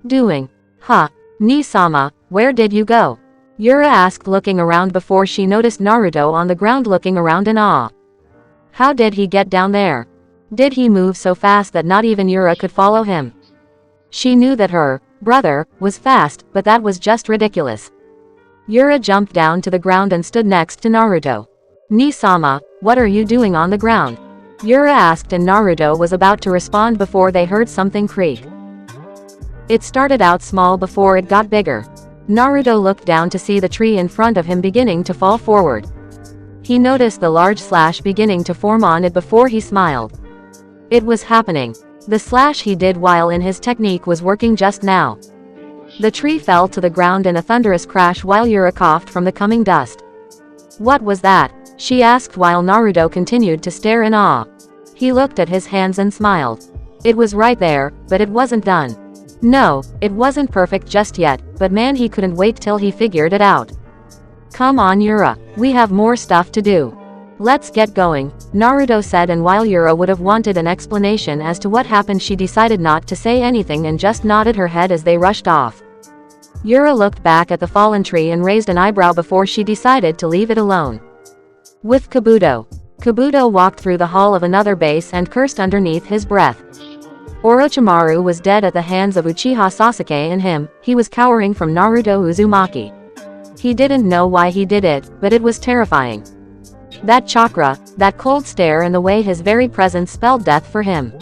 doing? Huh? Ni-sama, where did you go? Yura asked, looking around before she noticed Naruto on the ground looking around in awe. How did he get down there? Did he move so fast that not even Yura could follow him? She knew that her brother was fast, but that was just ridiculous. Yura jumped down to the ground and stood next to Naruto. Ni-sama, what are you doing on the ground? Yura asked, and Naruto was about to respond before they heard something creak. It started out small before it got bigger. Naruto looked down to see the tree in front of him beginning to fall forward. He noticed the large slash beginning to form on it before he smiled. It was happening. The slash he did while in his technique was working just now. The tree fell to the ground in a thunderous crash while Yura coughed from the coming dust. What was that? She asked while Naruto continued to stare in awe. He looked at his hands and smiled. It was right there, but it wasn't done. No, it wasn't perfect just yet, but man, he couldn't wait till he figured it out. Come on Yura, we have more stuff to do. Let's get going, Naruto said, and while Yura would have wanted an explanation as to what happened, she decided not to say anything and just nodded her head as they rushed off. Yura looked back at the fallen tree and raised an eyebrow before she decided to leave it alone. With Kabuto. Kabuto walked through the hall of another base and cursed underneath his breath. Orochimaru was dead at the hands of Uchiha Sasuke and him, he was cowering from Naruto Uzumaki. He didn't know why he did it, but it was terrifying. That chakra, that cold stare, and the way his very presence spelled death for him.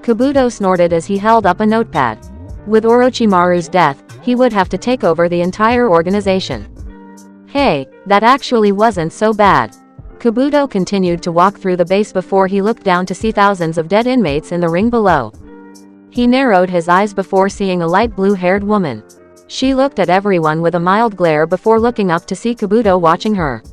Kabuto snorted as he held up a notepad. With Orochimaru's death, he would have to take over the entire organization. Hey, that actually wasn't so bad. Kabuto continued to walk through the base before he looked down to see thousands of dead inmates in the ring below. He narrowed his eyes before seeing a light blue-haired woman. She looked at everyone with a mild glare before looking up to see Kabuto watching her.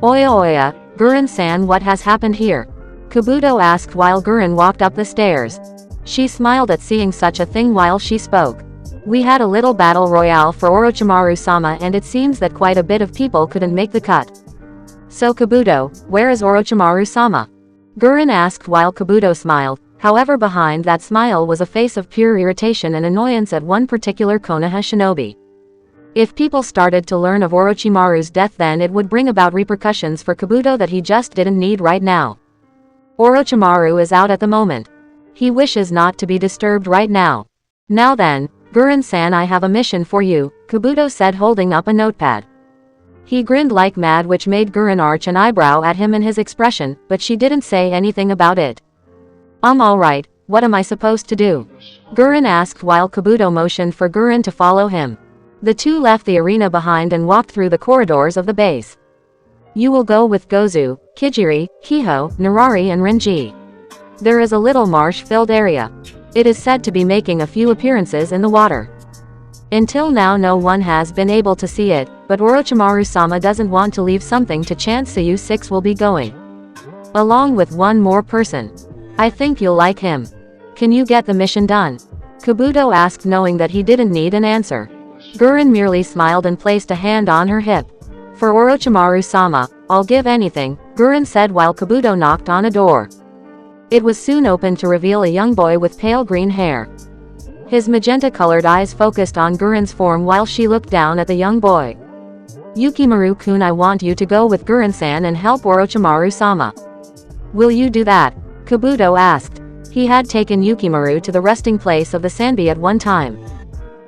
Oya oya, Gurren-san, what has happened here? Kabuto asked while Gurren walked up the stairs. She smiled at seeing such a thing while she spoke. We had a little battle royale for Orochimaru-sama and it seems that quite a bit of people couldn't make the cut. So Kabuto, where is Orochimaru-sama? Gurren asked while Kabuto smiled, however behind that smile was a face of pure irritation and annoyance at one particular Konoha shinobi. If people started to learn of Orochimaru's death, then it would bring about repercussions for Kabuto that he just didn't need right now. Orochimaru is out at the moment. He wishes not to be disturbed right now. Now then, Gurren-san, I have a mission for you, Kabuto said, holding up a notepad. He grinned like mad, which made Gurren arch an eyebrow at him and his expression, but she didn't say anything about it. Alright, what am I supposed to do? Gurren asked while Kabuto motioned for Gurren to follow him. The two left the arena behind and walked through the corridors of the base. You will go with Gozu, Kijiri, Kiho, Narari and Renji. There is a little marsh-filled area. It is said to be making a few appearances in the water. Until now no one has been able to see it, but Orochimaru-sama doesn't want to leave something to chance, so you six will be going. Along with one more person. I think you'll like him. Can you get the mission done? Kabuto asked, knowing that he didn't need an answer. Gurren merely smiled and placed a hand on her hip. For Orochimaru-sama, I'll give anything, Gurren said while Kabuto knocked on a door. It was soon opened to reveal a young boy with pale green hair. His magenta-colored eyes focused on Gurren's form while she looked down at the young boy. Yukimaru-kun, I want you to go with Gurren-san and help Orochimaru-sama. Will you do that? Kabuto asked. He had taken Yukimaru to the resting place of the Sanbi at one time.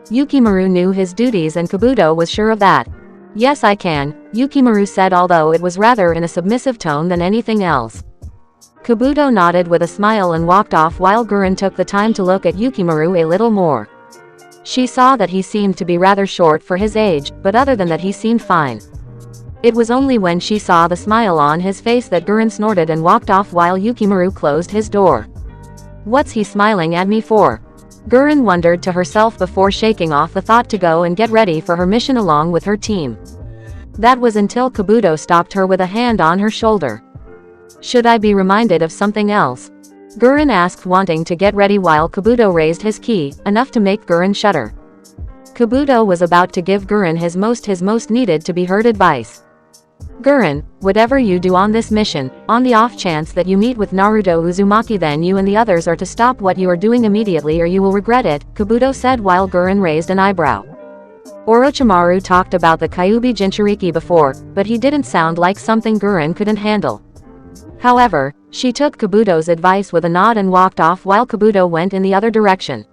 Yukimaru knew his duties and Kabuto was sure of that. Yes, I can, Yukimaru said, although it was rather in a submissive tone than anything else. Kabuto nodded with a smile and walked off while Gurren took the time to look at Yukimaru a little more. She saw that he seemed to be rather short for his age, but other than that he seemed fine. It was only when she saw the smile on his face that Gurren snorted and walked off while Yukimaru closed his door. What's he smiling at me for? Gurren wondered to herself before shaking off the thought to go and get ready for her mission along with her team. That was until Kabuto stopped her with a hand on her shoulder. Should I be reminded of something else? Gurren asked, wanting to get ready while Kabuto raised his ki, enough to make Gurren shudder. Kabuto was about to give Gurren his most needed to be heard advice. Gurren, whatever you do on this mission, on the off chance that you meet with Naruto Uzumaki, then you and the others are to stop what you are doing immediately or you will regret it, Kabuto said while Gurren raised an eyebrow. Orochimaru talked about the Kyuubi Jinchuriki before, but he didn't sound like something Gurren couldn't handle. However, she took Kabuto's advice with a nod and walked off while Kabuto went in the other direction.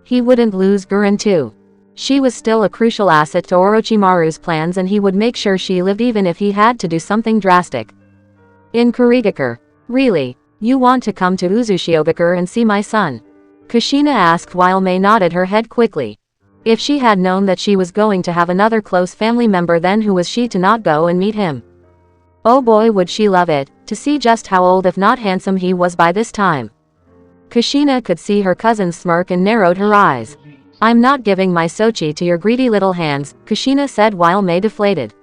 He wouldn't lose Gurren too. She was still a crucial asset to Orochimaru's plans and he would make sure she lived even if he had to do something drastic. In Kurigakure. Really? You want to come to Uzushiogakure and see my son? Kushina asked while Mei nodded her head quickly. If she had known that she was going to have another close family member, then who was she to not go and meet him? Oh boy, would she love it, to see just how old if not handsome he was by this time. Kushina could see her cousin smirk and narrowed her eyes. I'm not giving my Sochi to your greedy little hands, Kushina said while Mei deflated.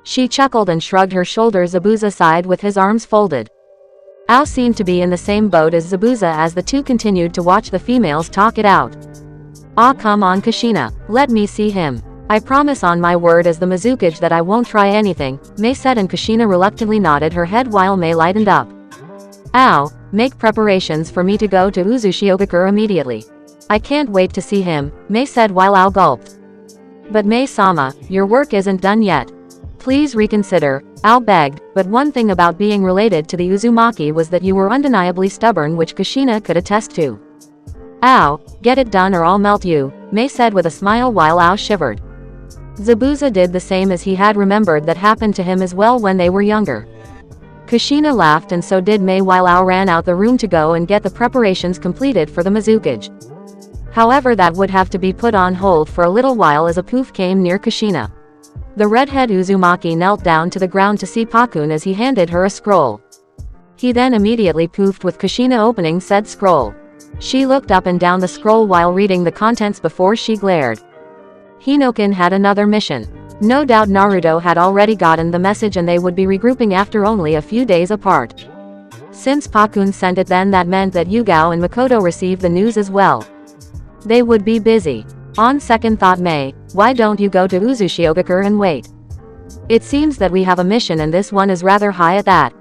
She chuckled and shrugged her shoulders. Zabuza sighed with his arms folded. Ao seemed to be in the same boat as Zabuza as the two continued to watch the females talk it out. Ah, come on Kushina, let me see him. I promise on my word as the Mizukage that I won't try anything, Mei said, and Kushina reluctantly nodded her head while Mei lightened up. Ao, make preparations for me to go to Uzushiogakure immediately. I can't wait to see him, Mei said while Ao gulped. But Mei-sama, your work isn't done yet. Please reconsider, Ao begged, but one thing about being related to the Uzumaki was that you were undeniably stubborn, which Kushina could attest to. Ao, get it done or I'll melt you, Mei said with a smile while Ao shivered. Zabuza did the same as he had remembered that happened to him as well when they were younger. Kushina laughed and so did Mei while Ao ran out the room to go and get the preparations completed for the Mizukage. However, that would have to be put on hold for a little while as a poof came near Kushina. The redhead Uzumaki knelt down to the ground to see Pakun as he handed her a scroll. He then immediately poofed with Kushina opening said scroll. She looked up and down the scroll while reading the contents before she glared. Hinokin had another mission. No doubt Naruto had already gotten the message and they would be regrouping after only a few days apart. Since Pakun sent it, then that meant that Yugao and Makoto received the news as well. They would be busy. On second thought, Mei, why don't you go to Uzushiogakure and wait? It seems that we have a mission and this one is rather high at that.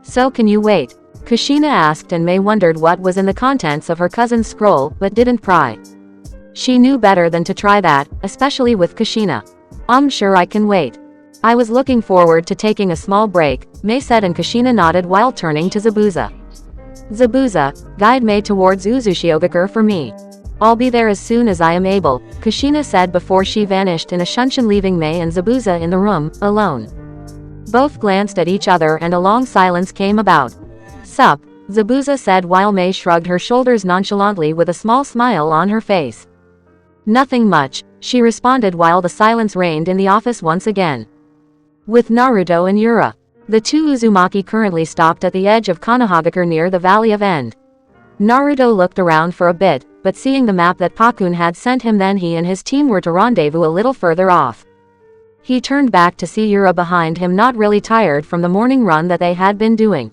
So can you wait? Kushina asked, and Mei wondered what was in the contents of her cousin's scroll, but didn't pry. She knew better than to try that, especially with Kushina. I'm sure I can wait. I was looking forward to taking a small break, Mei said, and Kushina nodded while turning to Zabuza. Zabuza, guide Mei towards Uzushiogakure for me. I'll be there as soon as I am able, Kushina said before she vanished in a shunshin, leaving Mei and Zabuza in the room, alone. Both glanced at each other and a long silence came about. Sup, Zabuza said while Mei shrugged her shoulders nonchalantly with a small smile on her face. Nothing much, she responded while the silence reigned in the office once again. With Naruto and Yura, the two Uzumaki currently stopped at the edge of Konohagakure near the Valley of End. Naruto looked around for a bit, but seeing the map that Pakun had sent him, then he and his team were to rendezvous a little further off. He turned back to see Yura behind him, not really tired from the morning run that they had been doing.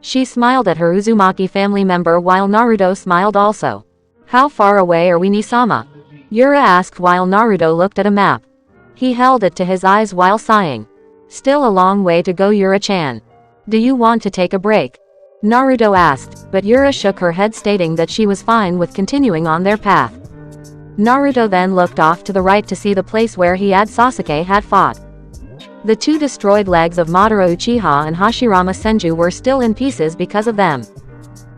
She smiled at her Uzumaki family member while Naruto smiled also. How far away are we, Nisama? Yura asked while Naruto looked at a map. He held it to his eyes while sighing. Still a long way to go, Yura-chan. Do you want to take a break? Naruto asked, but Yura shook her head stating that she was fine with continuing on their path. Naruto then looked off to the right to see the place where he and Sasuke had fought. The two destroyed legs of Madara Uchiha and Hashirama Senju were still in pieces because of them.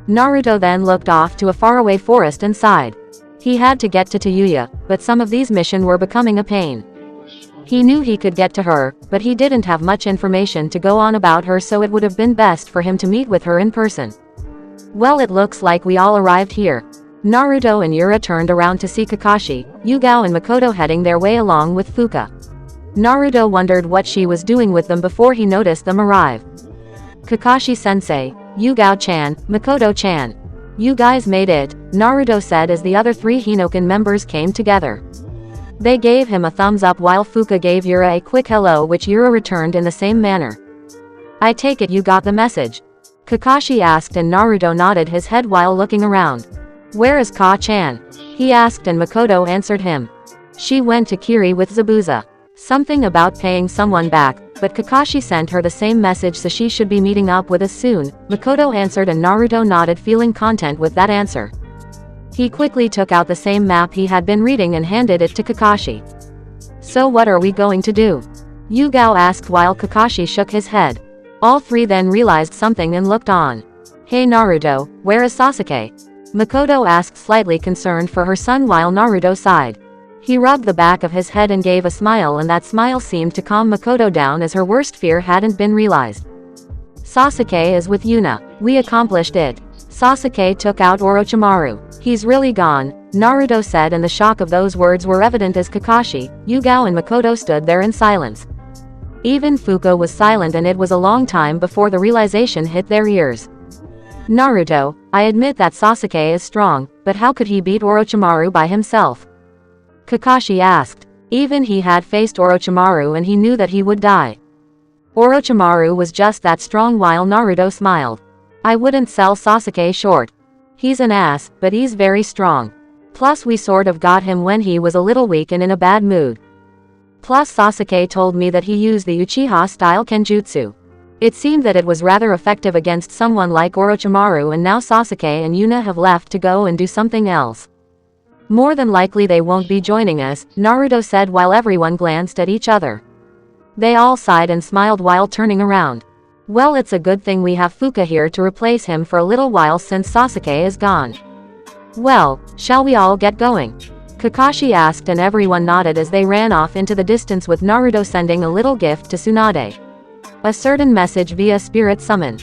Naruto then looked off to a faraway forest and sighed. He had to get to Tayuya, but some of these missions were becoming a pain. He knew he could get to her, but he didn't have much information to go on about her, so it would have been best for him to meet with her in person. Well, it looks like we all arrived here. Naruto and Yura turned around to see Kakashi, Yugao and Makoto heading their way along with Fuka. Naruto wondered what she was doing with them before he noticed them arrive. Kakashi-sensei, Yugao-chan, Makoto-chan. You guys made it, Naruto said as the other three Hinokin members came together. They gave him a thumbs up while Fuka gave Yura a quick hello, which Yura returned in the same manner. I take it you got the message? Kakashi asked, and Naruto nodded his head while looking around. Where is Ka-chan? He asked, and Makoto answered him. She went to Kiri with Zabuza. Something about paying someone back, but Kakashi sent her the same message so she should be meeting up with us soon. Makoto answered and Naruto nodded, feeling content with that answer. He quickly took out the same map he had been reading and handed it to Kakashi. So what are we going to do? Yugao asked while Kakashi shook his head. All three then realized something and looked on. Hey Naruto, where is Sasuke? Makoto asked, slightly concerned for her son while Naruto sighed. He rubbed the back of his head and gave a smile, and that smile seemed to calm Makoto down as her worst fear hadn't been realized. Sasuke is with Yuna. We accomplished it. Sasuke took out Orochimaru. He's really gone, Naruto said, and the shock of those words were evident as Kakashi, Yugao and Makoto stood there in silence. Even Fuko was silent, and it was a long time before the realization hit their ears. Naruto, I admit that Sasuke is strong, but how could he beat Orochimaru by himself? Kakashi asked. Even he had faced Orochimaru and he knew that he would die. Orochimaru was just that strong while Naruto smiled. I wouldn't sell Sasuke short. He's an ass, but he's very strong. Plus we sort of got him when he was a little weak and in a bad mood. Plus Sasuke told me that he used the Uchiha-style Kenjutsu. It seemed that it was rather effective against someone like Orochimaru, and now Sasuke and Yuna have left to go and do something else. More than likely they won't be joining us, Naruto said while everyone glanced at each other. They all sighed and smiled while turning around. Well, it's a good thing we have Fuka here to replace him for a little while since Sasuke is gone. Well, shall we all get going? Kakashi asked, and everyone nodded as they ran off into the distance with Naruto sending a little gift to Tsunade. A certain message via spirit summon.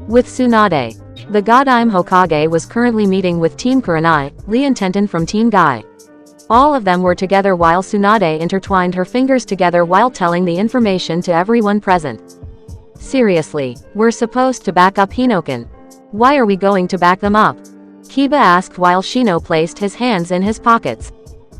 With Tsunade. The Godime Hokage was currently meeting with Team Kurenai, Lee and Tenten from Team Guy. All of them were together while Tsunade intertwined her fingers together while telling the information to everyone present. Seriously, we're supposed to back up Hinoken. Why are we going to back them up? Kiba asked while Shino placed his hands in his pockets.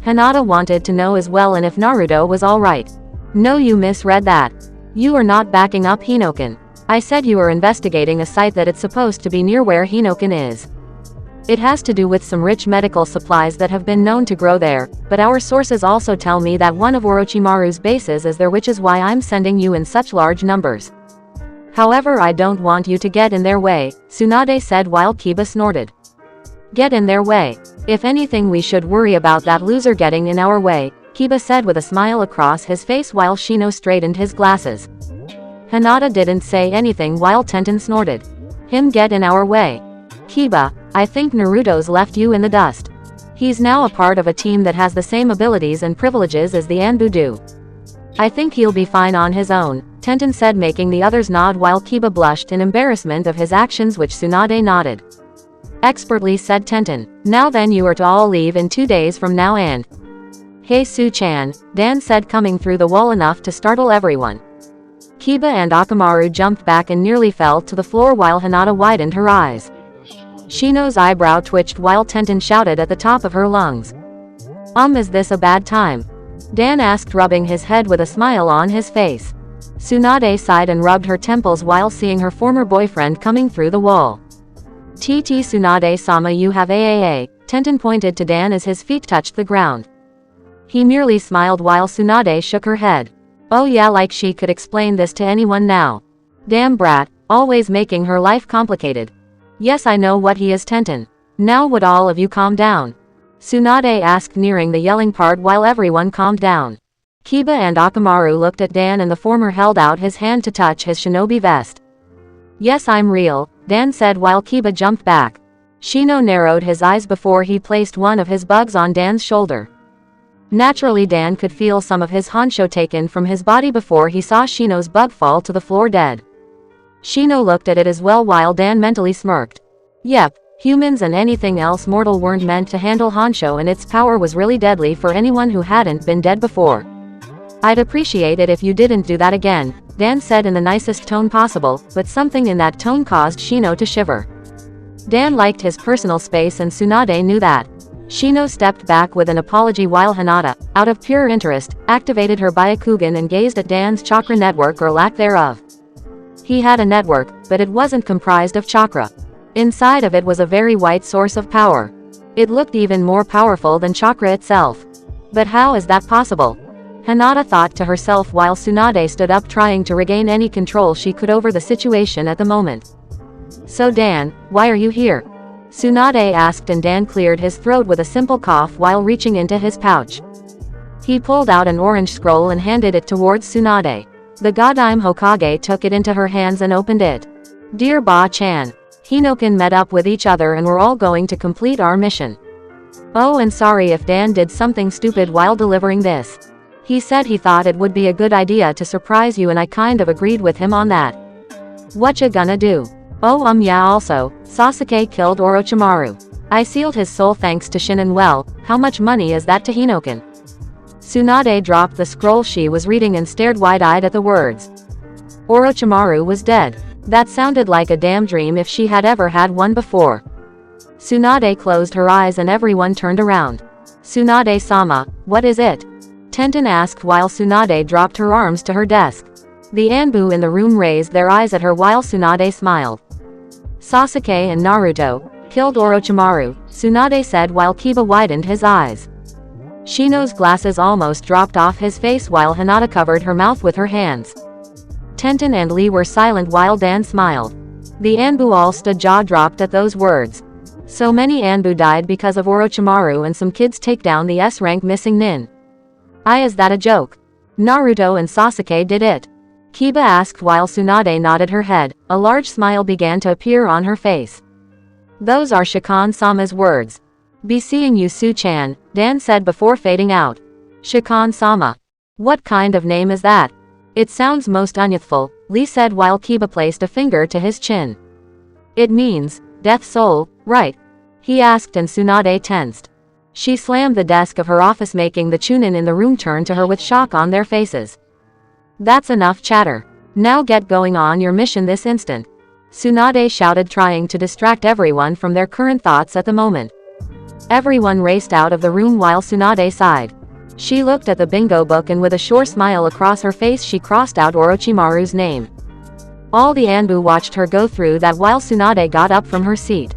Hinata wanted to know as well, and if Naruto was alright. No, you misread that. You are not backing up Hinoken. I said you are investigating a site that it's supposed to be near where Hinoken is. It has to do with some rich medical supplies that have been known to grow there, but our sources also tell me that one of Orochimaru's bases is there, which is why I'm sending you in such large numbers. However, I don't want you to get in their way, Tsunade said while Kiba snorted. Get in their way? If anything, we should worry about that loser getting in our way, Kiba said with a smile across his face while Shino straightened his glasses. Hinata didn't say anything while Tenten snorted. Him get in our way? Kiba, I think Naruto's left you in the dust. He's now a part of a team that has the same abilities and privileges as the Anbu do. I think he'll be fine on his own, Tenten said, making the others nod while Kiba blushed in embarrassment of his actions, which Tsunade nodded. Expertly said Tenten. Now then, you are to all leave in 2 days from now and... Hey Su-chan, Dan said, coming through the wall enough to startle everyone. Kiba and Akamaru jumped back and nearly fell to the floor while Hinata widened her eyes. Shino's eyebrow twitched while Tenten shouted at the top of her lungs. Is this a bad time? Dan asked, rubbing his head with a smile on his face. Tsunade sighed and rubbed her temples while seeing her former boyfriend coming through the wall. TT Tsunade-sama, you have AAA, Tenten pointed to Dan as his feet touched the ground. He merely smiled while Tsunade shook her head. Oh yeah, like she could explain this to anyone now. Damn brat, always making her life complicated. Yes, I know what he is, Tenten. Now would all of you calm down? Tsunade asked, nearing the yelling part while everyone calmed down. Kiba and Akamaru looked at Dan and the former held out his hand to touch his shinobi vest. Yes, I'm real, Dan said while Kiba jumped back. Shino narrowed his eyes before he placed one of his bugs on Dan's shoulder. Naturally, Dan could feel some of his honsho taken from his body before he saw Shino's bug fall to the floor dead. Shino looked at it as well while Dan mentally smirked. Yep, humans and anything else mortal weren't meant to handle honsho, and its power was really deadly for anyone who hadn't been dead before. I'd appreciate it if you didn't do that again, Dan said in the nicest tone possible, but something in that tone caused Shino to shiver. Dan liked his personal space and Tsunade knew that. Shino stepped back with an apology while Hinata, out of pure interest, activated her Byakugan and gazed at Dan's chakra network, or lack thereof. He had a network, but it wasn't comprised of chakra. Inside of it was a very white source of power. It looked even more powerful than chakra itself. But how is that possible? Hinata thought to herself while Tsunade stood up trying to regain any control she could over the situation at the moment. "So Dan, why are you here?" Tsunade asked, and Dan cleared his throat with a simple cough while reaching into his pouch. He pulled out an orange scroll and handed it towards Tsunade. The Godime Hokage took it into her hands and opened it. "Dear Ba-chan, Hinokin met up with each other and we're all going to complete our mission. Oh, and sorry if Dan did something stupid while delivering this. He said he thought it would be a good idea to surprise you and I kind of agreed with him on that. Whatcha gonna do? Oh yeah, also, Sasuke killed Orochimaru. I sealed his soul thanks to Shinin. Well, how much money is that to Hinokin?" Tsunade dropped the scroll she was reading and stared wide-eyed at the words. Orochimaru was dead. That sounded like a damn dream if she had ever had one before. Tsunade closed her eyes and everyone turned around. "Tsunade-sama, what is it?" Tenten asked while Tsunade dropped her arms to her desk. The Anbu in the room raised their eyes at her while Tsunade smiled. "Sasuke and Naruto killed Orochimaru," Tsunade said while Kiba widened his eyes. Shino's glasses almost dropped off his face while Hinata covered her mouth with her hands. Tenten and Lee were silent while Dan smiled. The Anbu all stood jaw-dropped at those words. So many Anbu died because of Orochimaru and some kids take down the S-rank missing nin. Is that a joke? Naruto and Sasuke did it? Kiba asked while Tsunade nodded her head. A large smile began to appear on her face. "Those are Shikan-sama's words. Be seeing you Su-chan," Dan said before fading out. "Shikan-sama. What kind of name is that? It sounds most unyouthful," Lee said while Kiba placed a finger to his chin. "It means, death soul, right?" he asked and Tsunade tensed. She slammed the desk of her office making the chunin in the room turn to her with shock on their faces. "That's enough chatter. Now get going on your mission this instant," Tsunade shouted trying to distract everyone from their current thoughts at the moment. Everyone raced out of the room while Tsunade sighed. She looked at the bingo book and with a sure smile across her face she crossed out Orochimaru's name. All the Anbu watched her go through that while Tsunade got up from her seat.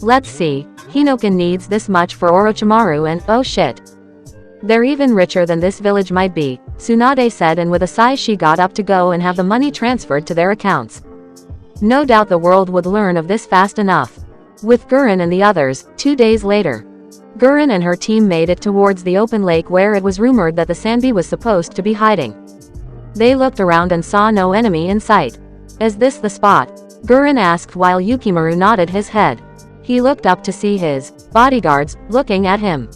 "Let's see, Hinokin needs this much for Orochimaru and, oh shit. They're even richer than this village might be," Tsunade said, and with a sigh she got up to go and have the money transferred to their accounts. No doubt the world would learn of this fast enough. With Gurren and the others, 2 days later. Gurren and her team made it towards the open lake where it was rumored that the Sanbi was supposed to be hiding. They looked around and saw no enemy in sight. "Is this the spot?" Gurren asked while Yukimaru nodded his head. He looked up to see his bodyguards looking at him.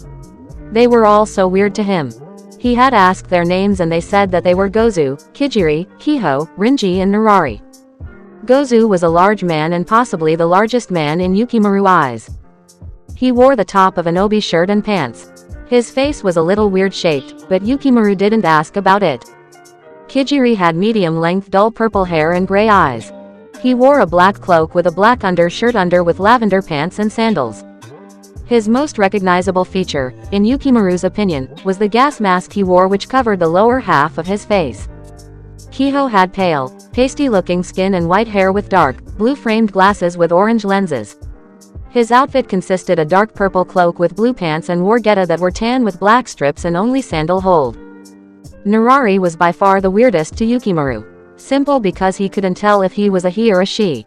They were all so weird to him. He had asked their names and they said that they were Gozu, Kijiri, Kiho, Rinji and Narari. Gozu was a large man and possibly the largest man in Yukimaru's eyes. He wore the top of an obi shirt and pants. His face was a little weird shaped, but Yukimaru didn't ask about it. Kijiri had medium-length dull purple hair and gray eyes. He wore a black cloak with a black undershirt under with lavender pants and sandals. His most recognizable feature, in Yukimaru's opinion, was the gas mask he wore which covered the lower half of his face. Kiho had pale, pasty-looking skin and white hair with dark, blue-framed glasses with orange lenses. His outfit consisted a dark purple cloak with blue pants and wore geta that were tan with black strips and only sandal hold. Narari was by far the weirdest to Yukimaru. Simple because he couldn't tell if he was a he or a she.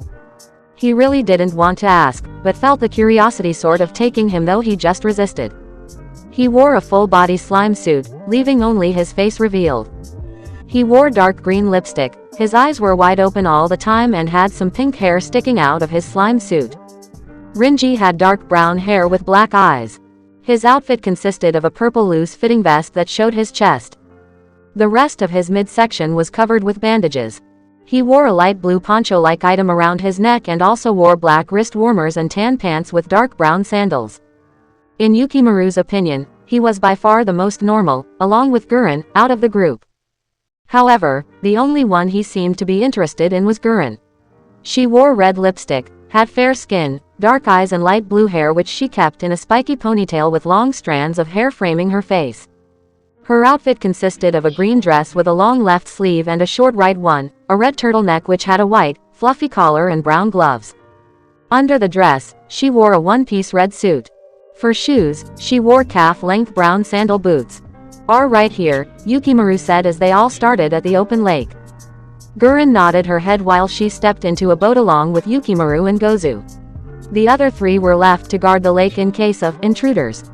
He really didn't want to ask, but felt the curiosity sort of taking him though he just resisted. He wore a full-body slime suit, leaving only his face revealed. He wore dark green lipstick, his eyes were wide open all the time and had some pink hair sticking out of his slime suit. Rinji had dark brown hair with black eyes. His outfit consisted of a purple loose-fitting vest that showed his chest. The rest of his midsection was covered with bandages. He wore a light blue poncho-like item around his neck and also wore black wrist warmers and tan pants with dark brown sandals. In Yukimaru's opinion, he was by far the most normal, along with Gurren, out of the group. However, the only one he seemed to be interested in was Gurren. She wore red lipstick, had fair skin, dark eyes and light blue hair which she kept in a spiky ponytail with long strands of hair framing her face. Her outfit consisted of a green dress with a long left sleeve and a short right one, a red turtleneck which had a white, fluffy collar and brown gloves. Under the dress, she wore a one-piece red suit. For shoes, she wore calf-length brown sandal boots. Are right here, Yukimaru said as they all started at the open lake. Gurren nodded her head while she stepped into a boat along with Yukimaru and Gozu. The other three were left to guard the lake in case of intruders.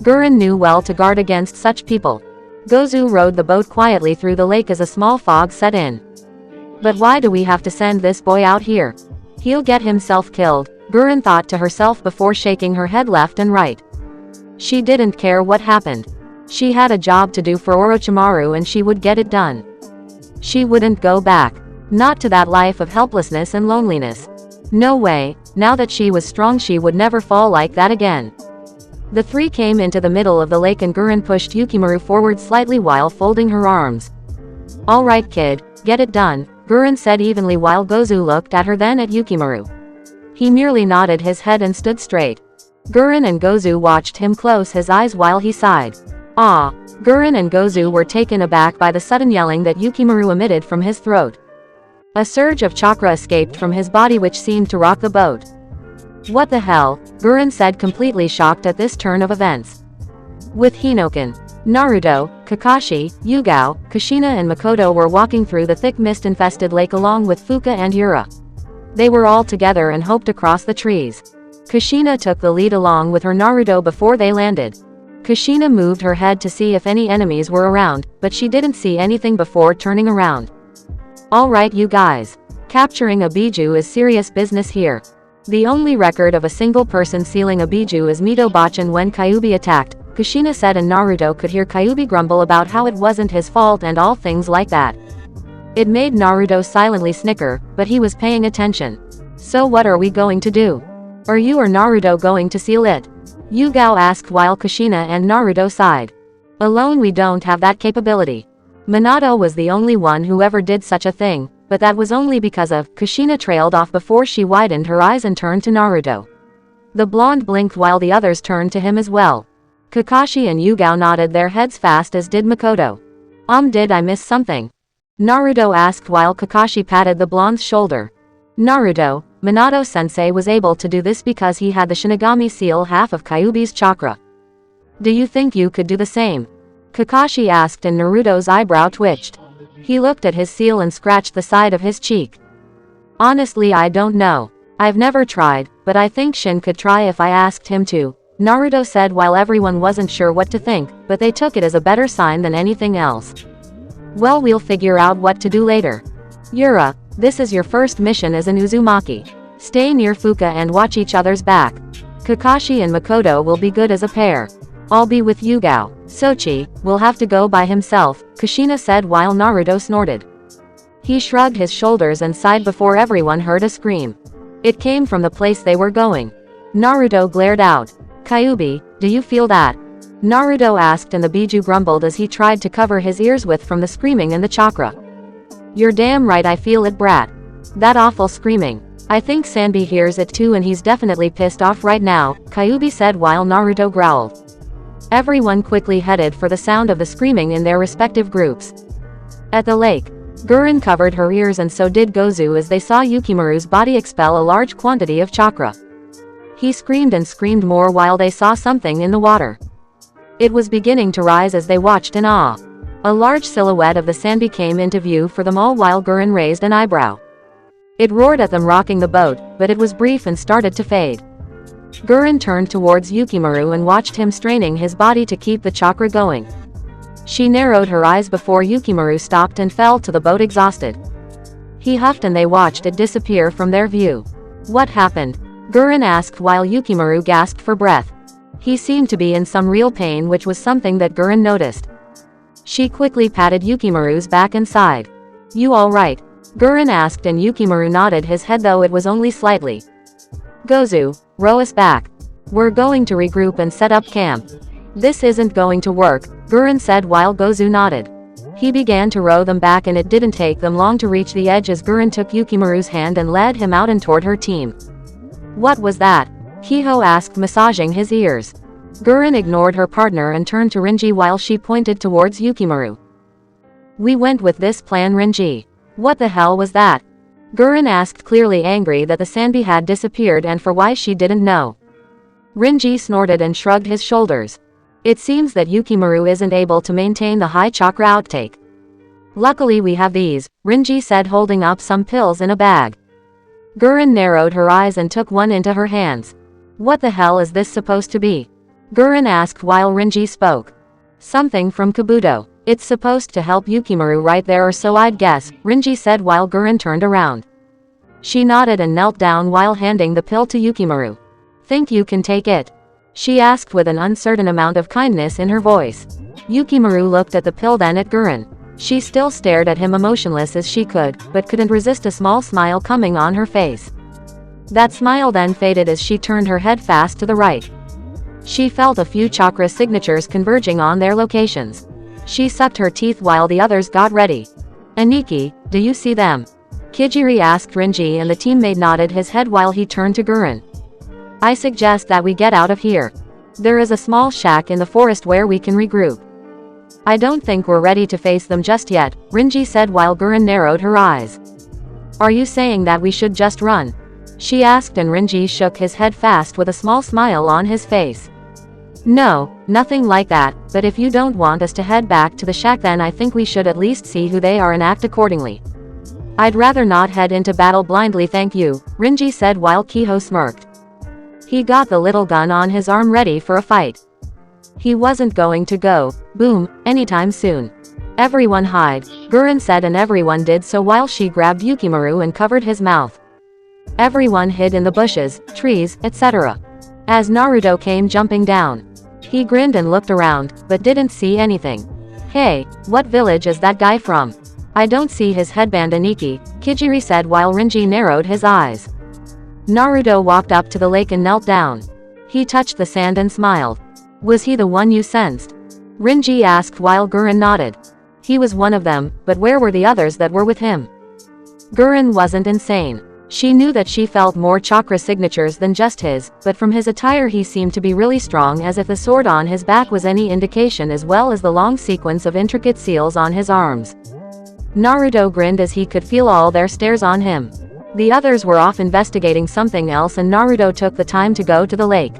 Gurren knew well to guard against such people. Gozu rowed the boat quietly through the lake as a small fog set in. But why do we have to send this boy out here? He'll get himself killed, Gurren thought to herself before shaking her head left and right. She didn't care what happened. She had a job to do for Orochimaru and she would get it done. She wouldn't go back. Not to that life of helplessness and loneliness. No way, now that she was strong she would never fall like that again. The three came into the middle of the lake and Gurren pushed Yukimaru forward slightly while folding her arms. Alright kid, get it done, Gurren said evenly while Gozu looked at her then at Yukimaru. He merely nodded his head and stood straight. Gurren and Gozu watched him close his eyes while he sighed. Ah! Gurren and Gozu were taken aback by the sudden yelling that Yukimaru emitted from his throat. A surge of chakra escaped from his body which seemed to rock the boat. What the hell? Gurren said completely shocked at this turn of events. With Hinoken, Naruto, Kakashi, Yugao, Kushina and Makoto were walking through the thick mist-infested lake along with Fuka and Yura. They were all together and hoped across the trees. Kushina took the lead along with her Naruto before they landed. Kushina moved her head to see if any enemies were around, but she didn't see anything before turning around. Alright you guys. Capturing a Biju is serious business here. The only record of a single person sealing a Biju is Mito Bachan when Kyuubi attacked, Kushina said and Naruto could hear Kyuubi grumble about how it wasn't his fault and all things like that. It made Naruto silently snicker, but he was paying attention. So what are we going to do? Are you or Naruto going to seal it? Yugao asked while Kushina and Naruto sighed. Alone we don't have that capability. Minato was the only one who ever did such a thing, but that was only because of, Kushina trailed off before she widened her eyes and turned to Naruto. The blonde blinked while the others turned to him as well. Kakashi and Yugao nodded their heads fast as did Makoto. Did I miss something? Naruto asked while Kakashi patted the blonde's shoulder. Naruto, Minato-sensei was able to do this because he had the Shinigami seal half of Kyuubi's chakra. Do you think you could do the same? Kakashi asked and Naruto's eyebrow twitched. He looked at his seal and scratched the side of his cheek. Honestly I don't know. I've never tried, but I think Shin could try if I asked him to, Naruto said while everyone wasn't sure what to think, but they took it as a better sign than anything else. Well we'll figure out what to do later. Yura, this is your first mission as an Uzumaki. Stay near Fuka and watch each other's back. Kakashi and Makoto will be good as a pair. I'll be with Yugao. Sochi will have to go by himself, Kushina said while Naruto snorted. He shrugged his shoulders and sighed before everyone heard a scream. It came from the place they were going. Naruto glared out. Kyuubi, do you feel that? Naruto asked and the Biju grumbled as he tried to cover his ears from the screaming and the chakra. You're damn right I feel it brat. That awful screaming. I think Sanbi hears it too and he's definitely pissed off right now, Kyuubi said while Naruto growled. Everyone quickly headed for the sound of the screaming in their respective groups. At the lake, Gurren covered her ears and so did Gozu as they saw Yukimaru's body expel a large quantity of chakra. He screamed and screamed more while they saw something in the water. It was beginning to rise as they watched in awe. A large silhouette of the Sanbi came into view for them all while Gurren raised an eyebrow. It roared at them rocking the boat, but it was brief and started to fade. Gurren turned towards Yukimaru and watched him straining his body to keep the chakra going. She narrowed her eyes before Yukimaru stopped and fell to the boat exhausted. He huffed and they watched it disappear from their view. What happened? Gurren asked while Yukimaru gasped for breath. He seemed to be in some real pain which was something that Gurren noticed. She quickly patted Yukimaru's back and sighed. You alright? Gurren asked and Yukimaru nodded his head though it was only slightly. Gozu, row us back. We're going to regroup and set up camp. This isn't going to work, Gurren said while Gozu nodded. He began to row them back and it didn't take them long to reach the edge as Gurren took Yukimaru's hand and led him out and toward her team. What was that? Kiho asked massaging his ears. Gurren ignored her partner and turned to Rinji while she pointed towards Yukimaru. We went with this plan Rinji. What the hell was that? Gurren asked clearly angry that the Sanbi had disappeared and for why she didn't know. Rinji snorted and shrugged his shoulders. It seems that Yukimaru isn't able to maintain the high chakra outtake. Luckily we have these, Rinji said, holding up some pills in a bag. Gurren narrowed her eyes and took one into her hands. What the hell is this supposed to be? Gurren asked while Rinji spoke. Something from Kabuto. It's supposed to help Yukimaru right there, or so I'd guess, Rinji said while Gurren turned around. She nodded and knelt down while handing the pill to Yukimaru. Think you can take it? She asked with an uncertain amount of kindness in her voice. Yukimaru looked at the pill, then at Gurren. She still stared at him, emotionless as she could, but couldn't resist a small smile coming on her face. That smile then faded as she turned her head fast to the right. She felt a few chakra signatures converging on their locations. She sucked her teeth while the others got ready. Aniki, do you see them? Kijiri asked Rinji, and the teammate nodded his head while he turned to Gurren. I suggest that we get out of here. There is a small shack in the forest where we can regroup. I don't think we're ready to face them just yet, Rinji said while Gurren narrowed her eyes. Are you saying that we should just run? She asked, and Rinji shook his head fast with a small smile on his face. No, nothing like that, but if you don't want us to head back to the shack, then I think we should at least see who they are and act accordingly. I'd rather not head into battle blindly, thank you, Rinji said while Kiho smirked. He got the little gun on his arm ready for a fight. He wasn't going to go, boom, anytime soon. Everyone hide, Gurren said, and everyone did so while she grabbed Yukimaru and covered his mouth. Everyone hid in the bushes, trees, etc. As Naruto came jumping down. He grinned and looked around, but didn't see anything. Hey, what village is that guy from? I don't see his headband, Aniki, Kijiri said while Rinji narrowed his eyes. Naruto walked up to the lake and knelt down. He touched the sand and smiled. Was he the one you sensed? Rinji asked while Gurren nodded. He was one of them, but where were the others that were with him? Gurren wasn't insane. She knew that she felt more chakra signatures than just his, but from his attire he seemed to be really strong, as if the sword on his back was any indication, as well as the long sequence of intricate seals on his arms. Naruto grinned as he could feel all their stares on him. The others were off investigating something else, and Naruto took the time to go to the lake.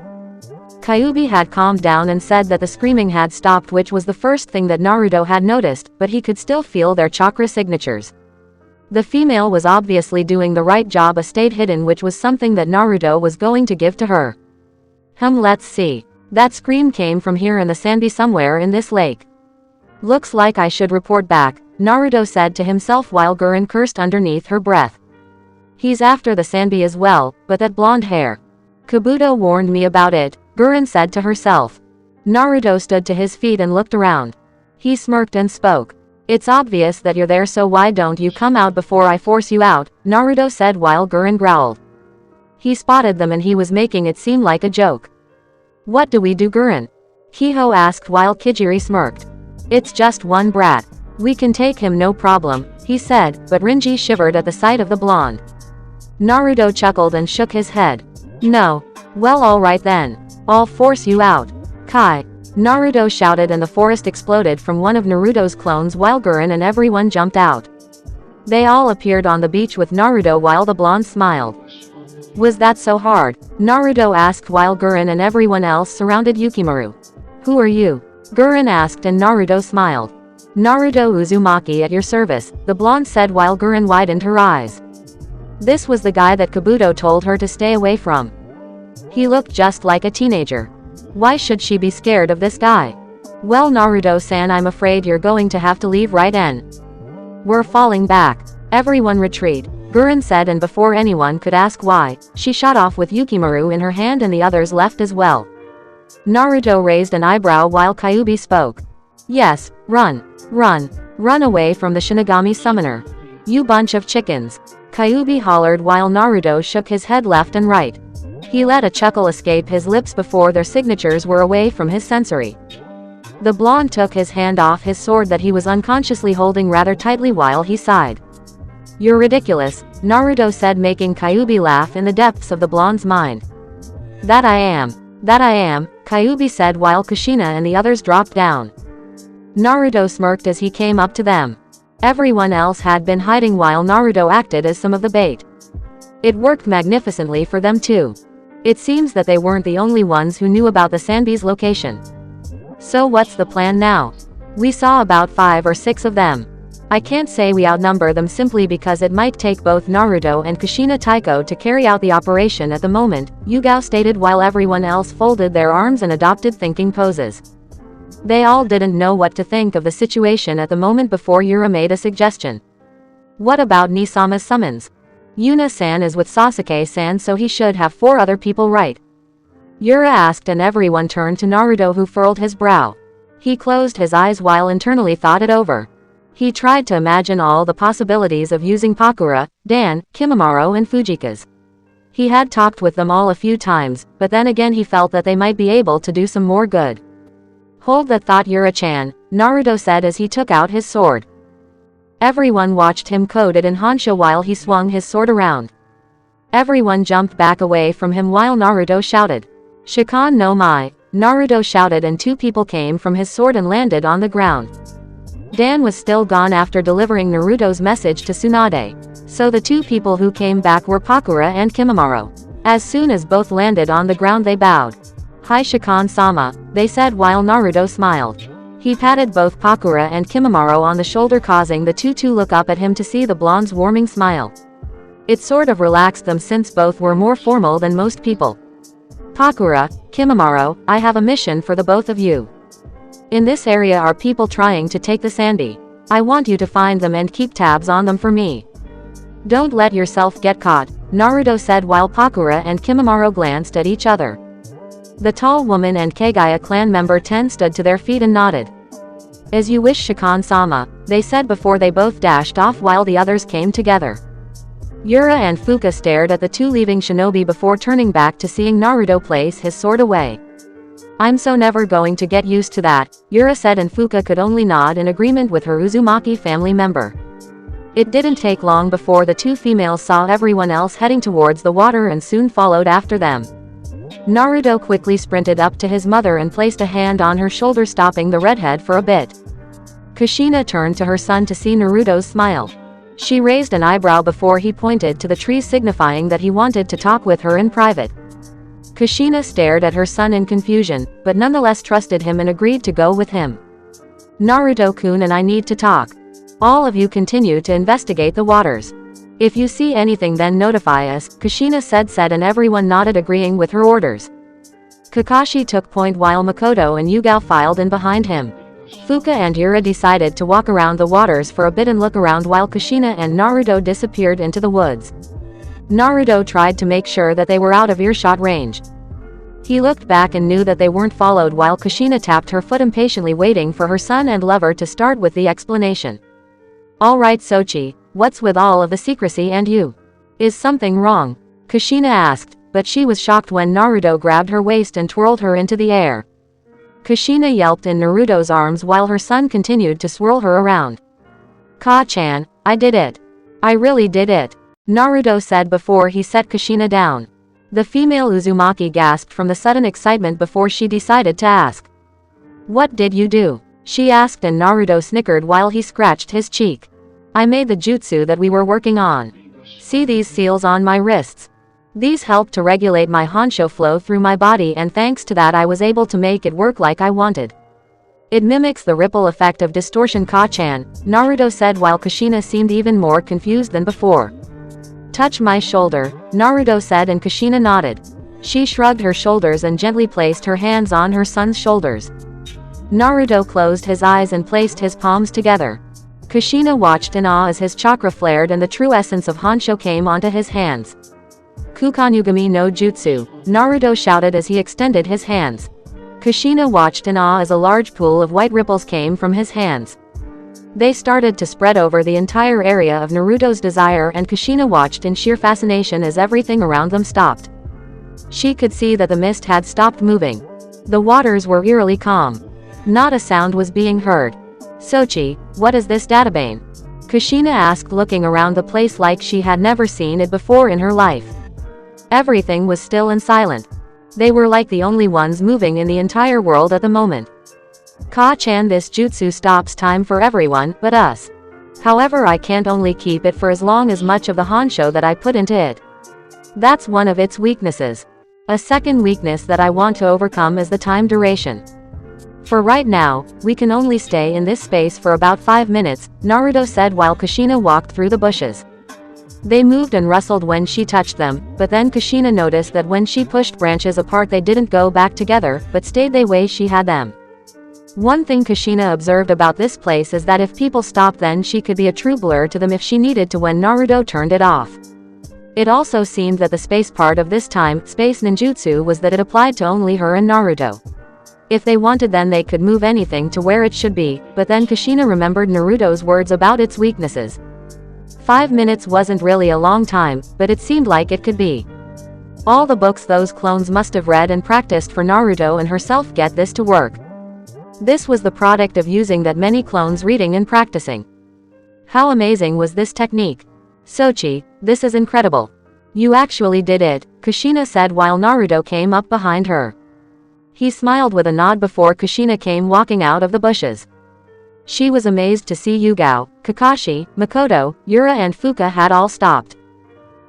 Kyuubi had calmed down and said that the screaming had stopped, which was the first thing that Naruto had noticed, but he could still feel their chakra signatures. The female was obviously doing the right job, stayed hidden, which was something that Naruto was going to give to her. Let's see. That scream came from here in the sandy somewhere in this lake. Looks like I should report back, Naruto said to himself while Gurren cursed underneath her breath. He's after the Sanbi as well, but that blonde hair. Kabuto warned me about it, Gurren said to herself. Naruto stood to his feet and looked around. He smirked and spoke. It's obvious that you're there, so why don't you come out before I force you out, Naruto said while Gurren growled. He spotted them and he was making it seem like a joke. What do we do, Gurren? Kiho asked while Kijiri smirked. It's just one brat. We can take him, no problem, he said, but Rinji shivered at the sight of the blonde. Naruto chuckled and shook his head. No. Well, alright then. I'll force you out. Kai. Naruto shouted and the forest exploded from one of Naruto's clones while Gurren and everyone jumped out. They all appeared on the beach with Naruto while the blonde smiled. Was that so hard? Naruto asked while Gurren and everyone else surrounded Yukimaru. Who are you? Gurren asked and Naruto smiled. Naruto Uzumaki, at your service, the blonde said while Gurren widened her eyes. This was the guy that Kabuto told her to stay away from. He looked just like a teenager. Why should she be scared of this guy? Well, Naruto-san, I'm afraid you're going to have to leave right then. We're falling back. Everyone retreat, Gurren said, and before anyone could ask why, she shot off with Yukimaru in her hand and the others left as well. Naruto raised an eyebrow while Kyuubi spoke. Yes, run. Run. Run away from the Shinigami summoner. You bunch of chickens. Kyuubi hollered while Naruto shook his head left and right. He let a chuckle escape his lips before their signatures were away from his sensory. The blonde took his hand off his sword that he was unconsciously holding rather tightly while he sighed. You're ridiculous, Naruto said, making Kyuubi laugh in the depths of the blonde's mind. That I am, Kyuubi said while Kushina and the others dropped down. Naruto smirked as he came up to them. Everyone else had been hiding while Naruto acted as some of the bait. It worked magnificently for them too. It seems that they weren't the only ones who knew about the Sanbi's location. So what's the plan now? We saw about 5 or 6 of them. I can't say we outnumber them simply because it might take both Naruto and Kushina Taiko to carry out the operation at the moment, Yugao stated while everyone else folded their arms and adopted thinking poses. They all didn't know what to think of the situation at the moment before Yura made a suggestion. What about Nisama's summons? Yuna-san is with Sasuke-san, so he should have 4 other people, right? Yura asked, and everyone turned to Naruto, who furrowed his brow. He closed his eyes while internally thought it over. He tried to imagine all the possibilities of using Pakura, Dan, Kimimaro and Fujikaze. He had talked with them all a few times, but then again he felt that they might be able to do some more good. Hold that thought, Yura-chan, Naruto said as he took out his sword. Everyone watched him code it in Honshu while he swung his sword around. Everyone jumped back away from him while Naruto shouted, "Shikan no Mai!" Naruto shouted, and 2 people came from his sword and landed on the ground. Dan was still gone after delivering Naruto's message to Tsunade. So the 2 people who came back were Pakura and Kimimaro. As soon as both landed on the ground, they bowed. "Hi Shikan-sama," they said while Naruto smiled. He patted both Pakura and Kimimaro on the shoulder, causing the 2 to look up at him to see the blonde's warming smile. It sort of relaxed them since both were more formal than most people. "Pakura, Kimimaro, I have a mission for the both of you. In this area are people trying to take the Sanbi. I want you to find them and keep tabs on them for me. Don't let yourself get caught," Naruto said while Pakura and Kimimaro glanced at each other. The tall woman and Kagaya clan member 10 stood to their feet and nodded. "As you wish, Shikan-sama," they said before they both dashed off while the others came together. Yura and Fuka stared at the 2 leaving shinobi before turning back to seeing Naruto place his sword away. "I'm so never going to get used to that," Yura said, and Fuka could only nod in agreement with her Uzumaki family member. It didn't take long before the 2 females saw everyone else heading towards the water and soon followed after them. Naruto quickly sprinted up to his mother and placed a hand on her shoulder, stopping the redhead for a bit. Kushina turned to her son to see Naruto's smile. She raised an eyebrow before he pointed to the trees, signifying that he wanted to talk with her in private. Kushina stared at her son in confusion, but nonetheless trusted him and agreed to go with him. "Naruto-kun and I need to talk. All of you continue to investigate the waters. If you see anything, then notify us," Kushina said, and everyone nodded, agreeing with her orders. Kakashi took point while Makoto and Yugao filed in behind him. Fuka and Yura decided to walk around the waters for a bit and look around while Kushina and Naruto disappeared into the woods. Naruto tried to make sure that they were out of earshot range. He looked back and knew that they weren't followed while Kushina tapped her foot impatiently, waiting for her son and lover to start with the explanation. "All right, Sochi, what's with all of the secrecy and you? Is something wrong?" Kushina asked, but she was shocked when Naruto grabbed her waist and twirled her into the air. Kushina yelped in Naruto's arms while her son continued to swirl her around. "Ka-chan, I did it. I really did it," Naruto said before he set Kushina down. The female Uzumaki gasped from the sudden excitement before she decided to ask. "What did you do?" she asked, and Naruto snickered while he scratched his cheek. "I made the jutsu that we were working on. See these seals on my wrists? These help to regulate my honsho flow through my body, and thanks to that I was able to make it work like I wanted. It mimics the ripple effect of distortion, Ka-chan," Naruto said while Kushina seemed even more confused than before. "Touch my shoulder," Naruto said, and Kushina nodded. She shrugged her shoulders and gently placed her hands on her son's shoulders. Naruto closed his eyes and placed his palms together. Kushina watched in awe as his chakra flared and the true essence of honsho came onto his hands. "Kukanyugami no Jutsu," Naruto shouted as he extended his hands. Kushina watched in awe as a large pool of white ripples came from his hands. They started to spread over the entire area of Naruto's desire, and Kushina watched in sheer fascination as everything around them stopped. She could see that the mist had stopped moving. The waters were eerily calm. Not a sound was being heard. "Sochi, what is this databane?" Kushina asked, looking around the place like she had never seen it before in her life. Everything was still and silent. They were like the only ones moving in the entire world at the moment. "Ka-chan, this jutsu stops time for everyone but us. However, I can't only keep it for as long as much of the honsho that I put into it. That's one of its weaknesses. A second weakness that I want to overcome is the time duration. For right now, we can only stay in this space for about 5 minutes, Naruto said while Kushina walked through the bushes. They moved and rustled when she touched them, but then Kushina noticed that when she pushed branches apart they didn't go back together, but stayed the way she had them. One thing Kushina observed about this place is that if people stopped then she could be a true blur to them if she needed to when Naruto turned it off. It also seemed that the space part of this time, space ninjutsu, was that it applied to only her and Naruto. If they wanted then they could move anything to where it should be, but then Kushina remembered Naruto's words about its weaknesses. 5 minutes wasn't really a long time, but it seemed like it could be. All the books those clones must have read and practiced for Naruto and herself get this to work. This was the product of using that many clones reading and practicing. How amazing was this technique? Sochi, this is incredible. You actually did it, Kushina said while Naruto came up behind her. He smiled with a nod before Kushina came walking out of the bushes. She was amazed to see Yugao, Kakashi, Makoto, Yura and Fuka had all stopped.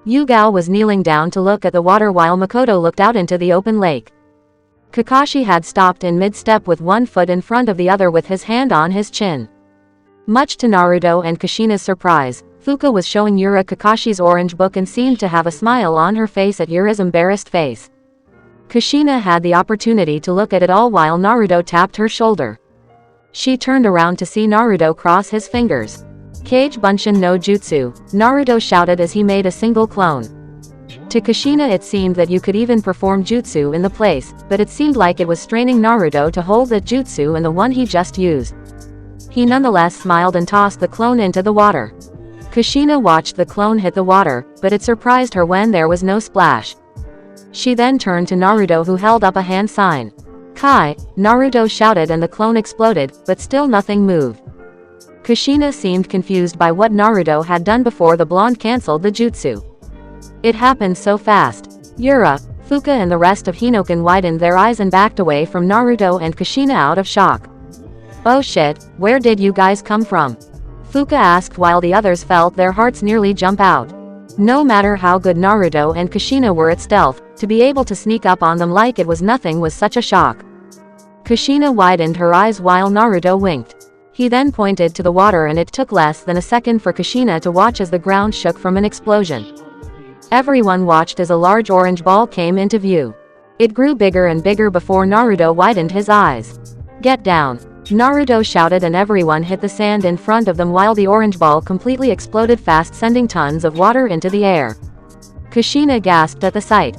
Yugao was kneeling down to look at the water while Makoto looked out into the open lake. Kakashi had stopped in mid-step with one foot in front of the other with his hand on his chin. Much to Naruto and Kushina's surprise, Fuka was showing Yura Kakashi's orange book and seemed to have a smile on her face at Yura's embarrassed face. Kushina had the opportunity to look at it all while Naruto tapped her shoulder. She turned around to see Naruto cross his fingers. Kage Bunshin no Jutsu, Naruto shouted as he made a single clone. To Kushina it seemed that you could even perform jutsu in the place, but it seemed like it was straining Naruto to hold that jutsu and the one he just used. He nonetheless smiled and tossed the clone into the water. Kushina watched the clone hit the water, but it surprised her when there was no splash. She then turned to Naruto who held up a hand sign. Kai, Naruto shouted and the clone exploded, but still nothing moved. Kushina seemed confused by what Naruto had done before the blonde cancelled the jutsu. It happened so fast. Yura, Fuka and the rest of Hinokan widened their eyes and backed away from Naruto and Kushina out of shock. Oh shit, where did you guys come from? Fuka asked while the others felt their hearts nearly jump out. No matter how good Naruto and Kushina were at stealth, to be able to sneak up on them like it was nothing was such a shock. Kushina widened her eyes while Naruto winked. He then pointed to the water and it took less than a second for Kushina to watch as the ground shook from an explosion. Everyone watched as a large orange ball came into view. It grew bigger and bigger before Naruto widened his eyes. Get down! Naruto shouted and everyone hit the sand in front of them while the orange ball completely exploded fast sending tons of water into the air. Kushina gasped at the sight.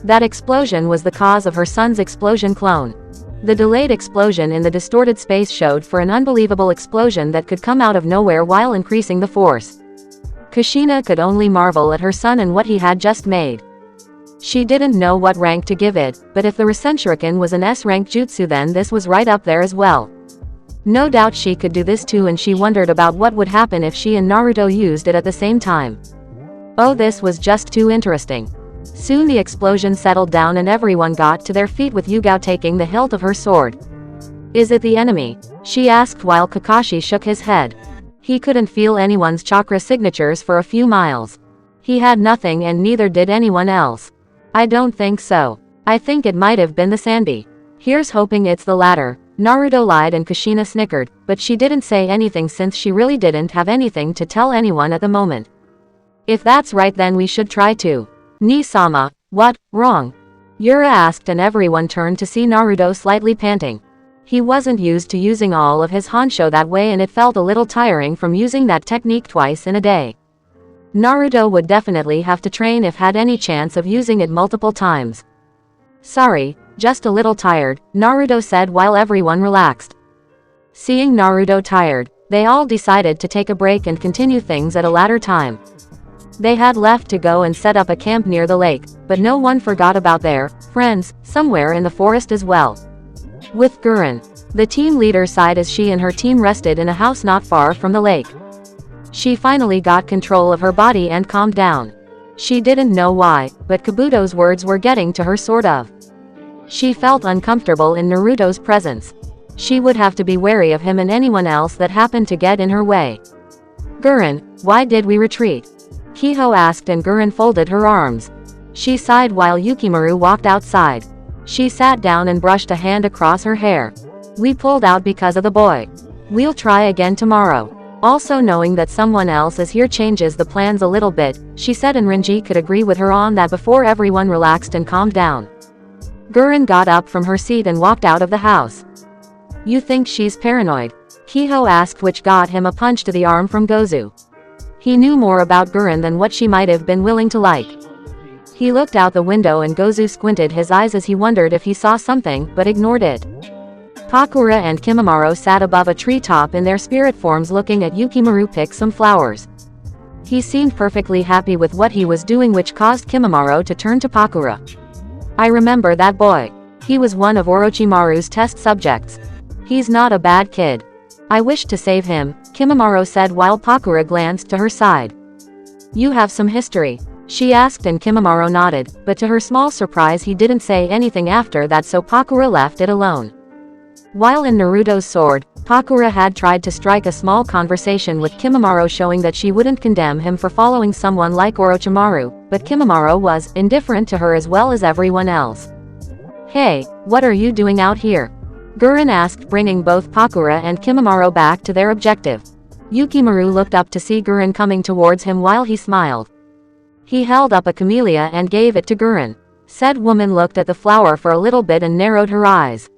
That explosion was the cause of her son's explosion clone. The delayed explosion in the distorted space showed for an unbelievable explosion that could come out of nowhere while increasing the force. Kushina could only marvel at her son and what he had just made. She didn't know what rank to give it, but if the Rasen Shuriken was an S-rank jutsu then this was right up there as well. No doubt she could do this too and she wondered about what would happen if she and Naruto used it at the same time. Oh, this was just too interesting. Soon the explosion settled down and everyone got to their feet with Yugao taking the hilt of her sword. Is it the enemy? She asked while Kakashi shook his head. He couldn't feel anyone's chakra signatures for a few miles. He had nothing and neither did anyone else. I don't think so. I think it might have been the Sanbi. Here's hoping it's the latter. Naruto lied and Kushina snickered, but she didn't say anything since she really didn't have anything to tell anyone at the moment. If that's right then we should try to. Ni-sama, what, wrong? Yura asked and everyone turned to see Naruto slightly panting. He wasn't used to using all of his honsho that way and it felt a little tiring from using that technique twice in a day. Naruto would definitely have to train if had any chance of using it multiple times. Sorry, just a little tired, Naruto said while everyone relaxed. Seeing Naruto tired, they all decided to take a break and continue things at a later time. They had left to go and set up a camp near the lake, but no one forgot about their friends somewhere in the forest as well. With Gurren, the team leader sighed as she and her team rested in a house not far from the lake. She finally got control of her body and calmed down. She didn't know why, but Kabuto's words were getting to her sort of. She felt uncomfortable in Naruto's presence. She would have to be wary of him and anyone else that happened to get in her way. Gurren, why did we retreat? Kiho asked and Gurren folded her arms. She sighed while Yukimaru walked outside. She sat down and brushed a hand across her hair. We pulled out because of the boy. We'll try again tomorrow. Also knowing that someone else is here changes the plans a little bit, she said, and Renji could agree with her on that before everyone relaxed and calmed down. Gurren got up from her seat and walked out of the house. You think she's paranoid? Kiho asked, which got him a punch to the arm from Gozu. He knew more about Gurren than what she might have been willing to like. He looked out the window and Gozu squinted his eyes as he wondered if he saw something, but ignored it. Pakura and Kimimaro sat above a treetop in their spirit forms looking at Yukimaru pick some flowers. He seemed perfectly happy with what he was doing, which caused Kimimaro to turn to Pakura. I remember that boy. He was one of Orochimaru's test subjects. He's not a bad kid. I wish to save him, Kimimaro said while Pakura glanced to her side. You have some history? She asked, and Kimimaro nodded, but to her small surprise he didn't say anything after that, so Pakura left it alone. While in Naruto's sword, Pakura had tried to strike a small conversation with Kimimaro showing that she wouldn't condemn him for following someone like Orochimaru, but Kimimaro was indifferent to her as well as everyone else. Hey, what are you doing out here? Gurren asked, bringing both Pakura and Kimimaro back to their objective. Yukimaru looked up to see Gurren coming towards him while he smiled. He held up a camellia and gave it to Gurren. Said woman looked at the flower for a little bit and narrowed her eyes.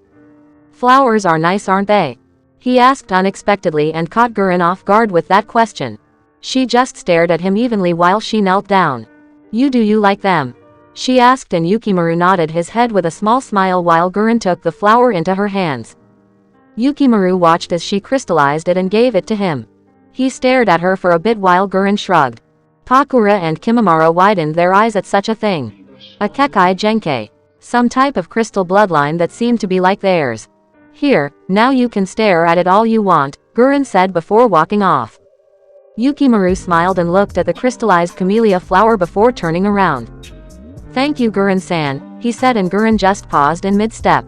Flowers are nice, aren't they? He asked unexpectedly and caught Gurren off guard with that question. She just stared at him evenly while she knelt down. Do you like them? She asked, and Yukimaru nodded his head with a small smile while Gurren took the flower into her hands. Yukimaru watched as she crystallized it and gave it to him. He stared at her for a bit while Gurren shrugged. Pakura and Kimimaro widened their eyes at such a thing. A Kekai Genkei. Some type of crystal bloodline that seemed to be like theirs. Here, now you can stare at it all you want, Gurren said before walking off. Yukimaru smiled and looked at the crystallized camellia flower before turning around. Thank you, Gurren-san, he said, and Gurren just paused in mid-step.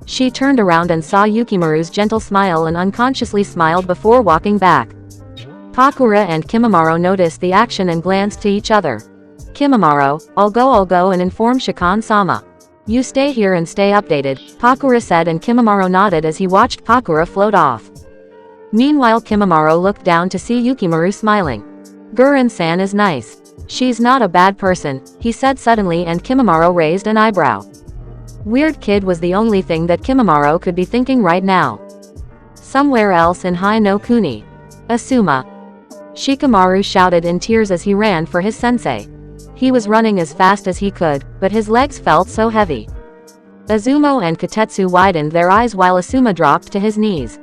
She turned around and saw Yukimaru's gentle smile and unconsciously smiled before walking back. Pakura and Kimimaro noticed the action and glanced to each other. Kimimaro, I'll go and inform Shikan-sama. You stay here and stay updated, Pakura said, and Kimimaro nodded as he watched Pakura float off. Meanwhile, Kimimaro looked down to see Yukimaru smiling. Gurren-san is nice. She's not a bad person, he said suddenly, and Kimimaro raised an eyebrow. Weird kid was the only thing that Kimimaro could be thinking right now. Somewhere else in Hai no Kuni. Asuma. Shikamaru shouted in tears as he ran for his sensei. He was running as fast as he could, but his legs felt so heavy. Azumo and Kotetsu widened their eyes while Asuma dropped to his knees.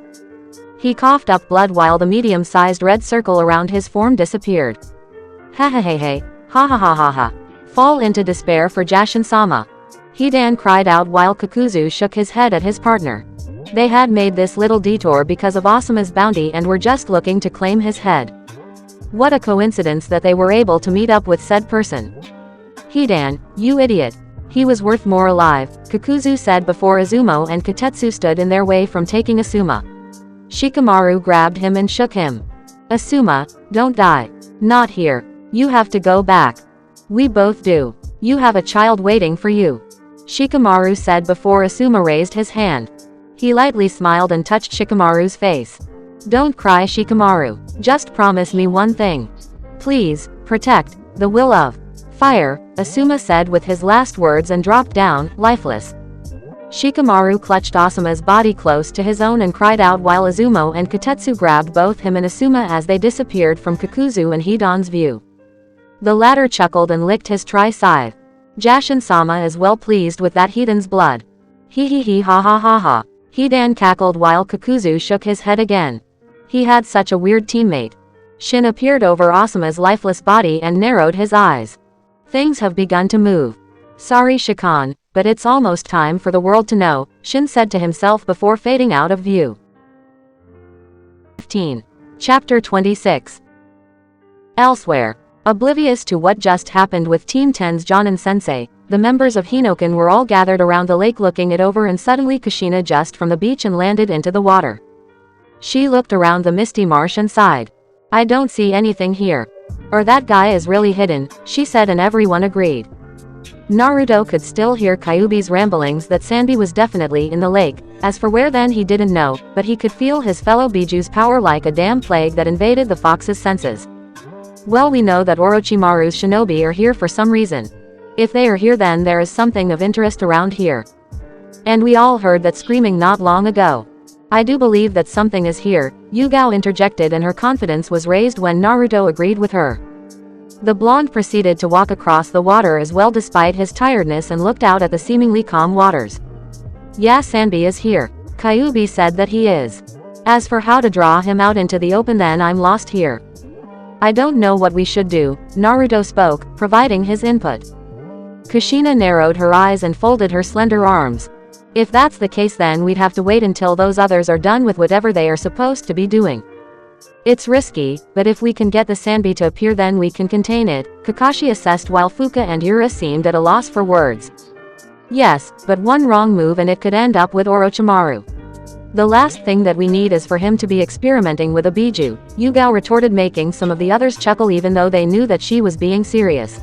He coughed up blood while the medium-sized red circle around his form disappeared. Ha ha ha ha, ha ha ha ha ha. Fall into despair for Jashin-sama. Hidan cried out while Kakuzu shook his head at his partner. They had made this little detour because of Asuma's bounty and were just looking to claim his head. What a coincidence that they were able to meet up with said person. Hidan, you idiot. He was worth more alive, Kakuzu said before Azumo and Kotetsu stood in their way from taking Asuma. Shikamaru grabbed him and shook him. Asuma, don't die. Not here. You have to go back. We both do. You have a child waiting for you. Shikamaru said before Asuma raised his hand. He lightly smiled and touched Shikamaru's face. Don't cry, Shikamaru. Just promise me one thing. Please, protect the will of fire, Asuma said with his last words and dropped down, lifeless. Shikamaru clutched Asuma's body close to his own and cried out while Azumo and Kotetsu grabbed both him and Asuma as they disappeared from Kakuzu and Hidan's view. The latter chuckled and licked his tri-scythe. Jashin-sama is well pleased with that Hidan's blood. Hee hee hee ha ha ha ha. Hidan cackled while Kakuzu shook his head again. He had such a weird teammate. Shin appeared over Asuma's lifeless body and narrowed his eyes. Things have begun to move. Sorry, Shikan, but it's almost time for the world to know, Shin said to himself before fading out of view. 15. Chapter 26. Elsewhere. Oblivious to what just happened with Team 10's Jonin-sensei, the members of Hinoken were all gathered around the lake looking it over, and suddenly Kushina just from the beach and landed into the water. She looked around the misty marsh and sighed. I don't see anything here. Or that guy is really hidden, she said, and everyone agreed. Naruto could still hear Kyuubi's ramblings that Sanbi was definitely in the lake. As for where then he didn't know, but he could feel his fellow Biju's power like a damn plague that invaded the fox's senses. Well, we know that Orochimaru's shinobi are here for some reason. If they are here, then there is something of interest around here. And we all heard that screaming not long ago. I do believe that something is here, Yugao interjected, and her confidence was raised when Naruto agreed with her. The blonde proceeded to walk across the water as well despite his tiredness and looked out at the seemingly calm waters. Yeah, Sanbi is here. Kyuubi said that he is. As for how to draw him out into the open, then I'm lost here. I don't know what we should do, Naruto spoke, providing his input. Kushina narrowed her eyes and folded her slender arms. If that's the case, then we'd have to wait until those others are done with whatever they are supposed to be doing. It's risky, but if we can get the Sanbi to appear, then we can contain it, Kakashi assessed while Fuka and Yura seemed at a loss for words. Yes, but one wrong move and it could end up with Orochimaru. The last thing that we need is for him to be experimenting with a Biju, Yugao retorted, making some of the others chuckle even though they knew that she was being serious.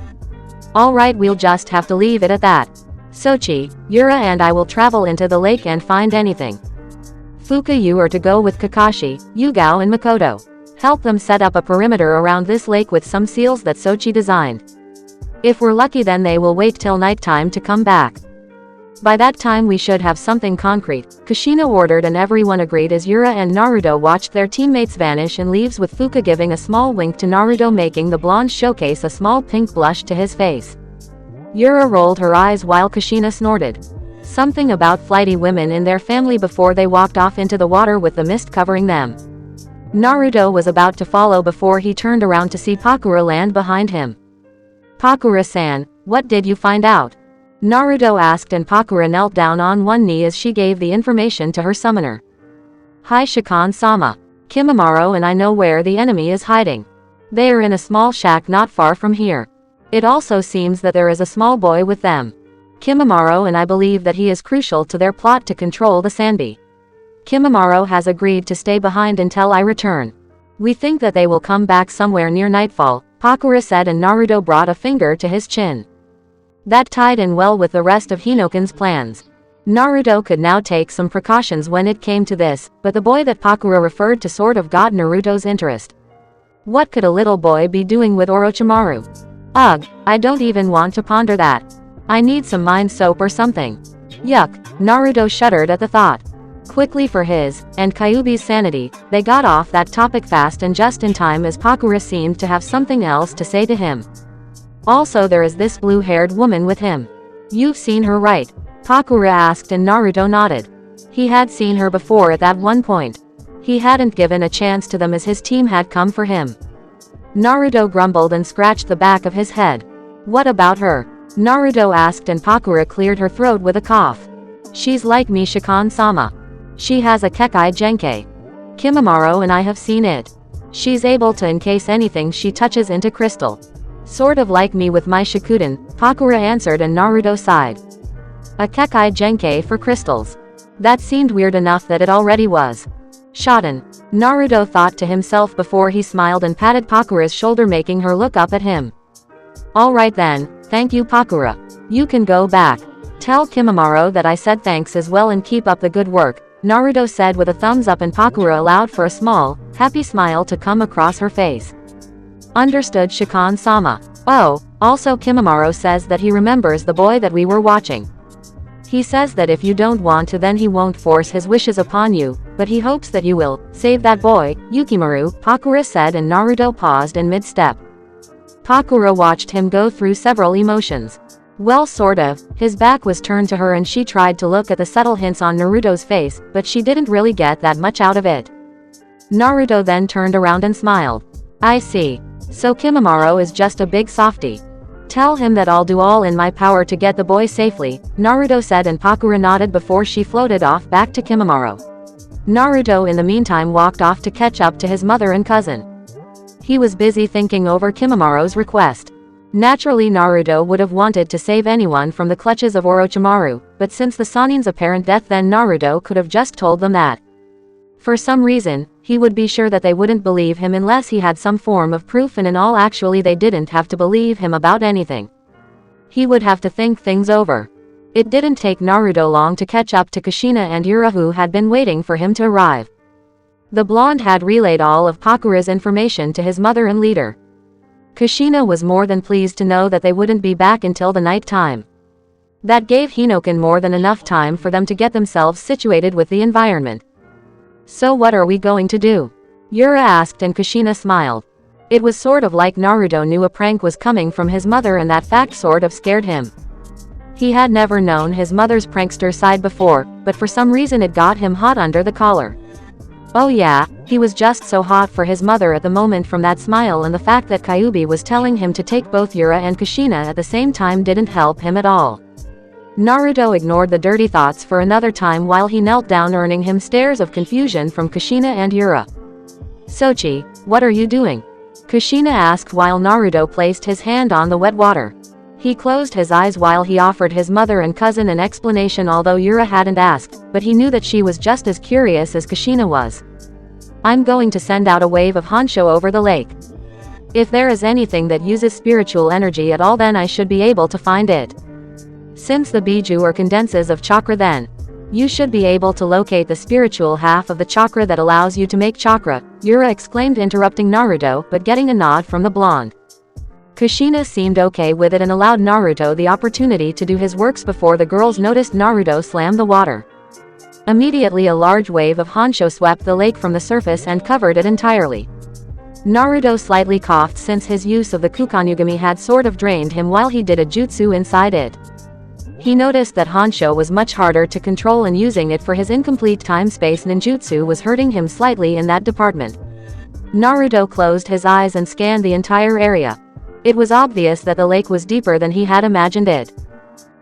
Alright, we'll just have to leave it at that. Sochi, Yura and I will travel into the lake and find anything. Fuka, you are to go with Kakashi, Yugao and Makoto. Help them set up a perimeter around this lake with some seals that Sochi designed. If we're lucky, then they will wait till nighttime to come back. By that time we should have something concrete, Kushina ordered, and everyone agreed as Yura and Naruto watched their teammates vanish in leaves, with Fuka giving a small wink to Naruto, making the blonde showcase a small pink blush to his face. Yura rolled her eyes while Kushina snorted. Something about flighty women in their family before they walked off into the water with the mist covering them. Naruto was about to follow before he turned around to see Pakura land behind him. Pakura-san, what did you find out? Naruto asked, and Pakura knelt down on one knee as she gave the information to her summoner. Hi Shikan-sama. Kimimaro and I know where the enemy is hiding. They are in a small shack not far from here. It also seems that there is a small boy with them. Kimimaro and I believe that he is crucial to their plot to control the Sanbi. Kimimaro has agreed to stay behind until I return. We think that they will come back somewhere near nightfall, Pakura said, and Naruto brought a finger to his chin. That tied in well with the rest of Hinoken's plans. Naruto could now take some precautions when it came to this, but the boy that Pakura referred to sort of got Naruto's interest. What could a little boy be doing with Orochimaru? Ugh, I don't even want to ponder that. I need some mind soap or something. Yuck, Naruto shuddered at the thought. Quickly for his, and Kyuubi's sanity, they got off that topic fast and just in time, as Pakura seemed to have something else to say to him. Also, there is this blue-haired woman with him. You've seen her, right? Pakura asked, and Naruto nodded. He had seen her before at that one point. He hadn't given a chance to them as his team had come for him. Naruto grumbled and scratched the back of his head. What about her? Naruto asked, and Pakura cleared her throat with a cough. She's like me, Shikan-sama. She has a Kekai Genkai. Kimimaro and I have seen it. She's able to encase anything she touches into crystal. Sort of like me with my Shikuden, Pakura answered, and Naruto sighed. A Kekai Genkai for crystals. That seemed weird enough that it already was. Shoten. Naruto thought to himself before he smiled and patted Pakura's shoulder, making her look up at him. Alright then, thank you Pakura. You can go back. Tell Kimimaro that I said thanks as well, and keep up the good work, Naruto said with a thumbs up, and Pakura allowed for a small, happy smile to come across her face. Understood Shikan-sama. Oh, also Kimimaro says that he remembers the boy that we were watching. He says that if you don't want to, then he won't force his wishes upon you, but he hopes that you will save that boy, Yukimaru, Pakura said, and Naruto paused in mid-step. Pakura watched him go through several emotions. Well, sort of. His back was turned to her and she tried to look at the subtle hints on Naruto's face, but she didn't really get that much out of it. Naruto then turned around and smiled. I see. So Kimimaro is just a big softie. Tell him that I'll do all in my power to get the boy safely, Naruto said, and Pakura nodded before she floated off back to Kimimaro. Naruto in the meantime walked off to catch up to his mother and cousin. He was busy thinking over Kimimaro's request. Naturally, Naruto would have wanted to save anyone from the clutches of Orochimaru, but since the Sanin's apparent death, then Naruto could have just told them that. For some reason, he would be sure that they wouldn't believe him unless he had some form of proof, and in all actually they didn't have to believe him about anything. He would have to think things over. It didn't take Naruto long to catch up to Kushina and Yura, who had been waiting for him to arrive. The blonde had relayed all of Kakura's information to his mother and leader. Kushina was more than pleased to know that they wouldn't be back until the night time. That gave Hinoken more than enough time for them to get themselves situated with the environment. So what are we going to do? Yura asked, and Kushina smiled. It was sort of like Naruto knew a prank was coming from his mother, and that fact sort of scared him. He had never known his mother's prankster side before, but for some reason it got him hot under the collar. Oh yeah, he was just so hot for his mother at the moment from that smile, and the fact that Kyuubi was telling him to take both Yura and Kushina at the same time didn't help him at all. Naruto ignored the dirty thoughts for another time while he knelt down, earning him stares of confusion from Kushina and Yura. Sochi, what are you doing? Kushina asked while Naruto placed his hand on the wet water. He closed his eyes while he offered his mother and cousin an explanation, although Yura hadn't asked, but he knew that she was just as curious as Kushina was. I'm going to send out a wave of Honsho over the lake. If there is anything that uses spiritual energy at all, then I should be able to find it. Since the biju or condenses of chakra, then you should be able to locate the spiritual half of the chakra that allows you to make chakra, Yura exclaimed, interrupting Naruto, but getting a nod from the blonde. Kushina seemed okay with it and allowed Naruto the opportunity to do his works before the girls noticed Naruto slam the water. Immediately a large wave of Honsho swept the lake from the surface and covered it entirely. Naruto slightly coughed since his use of the Kukanyugami had sort of drained him while he did a jutsu inside it. He noticed that Honsho was much harder to control, and using it for his incomplete time-space ninjutsu was hurting him slightly in that department. Naruto closed his eyes and scanned the entire area. It was obvious that the lake was deeper than he had imagined it.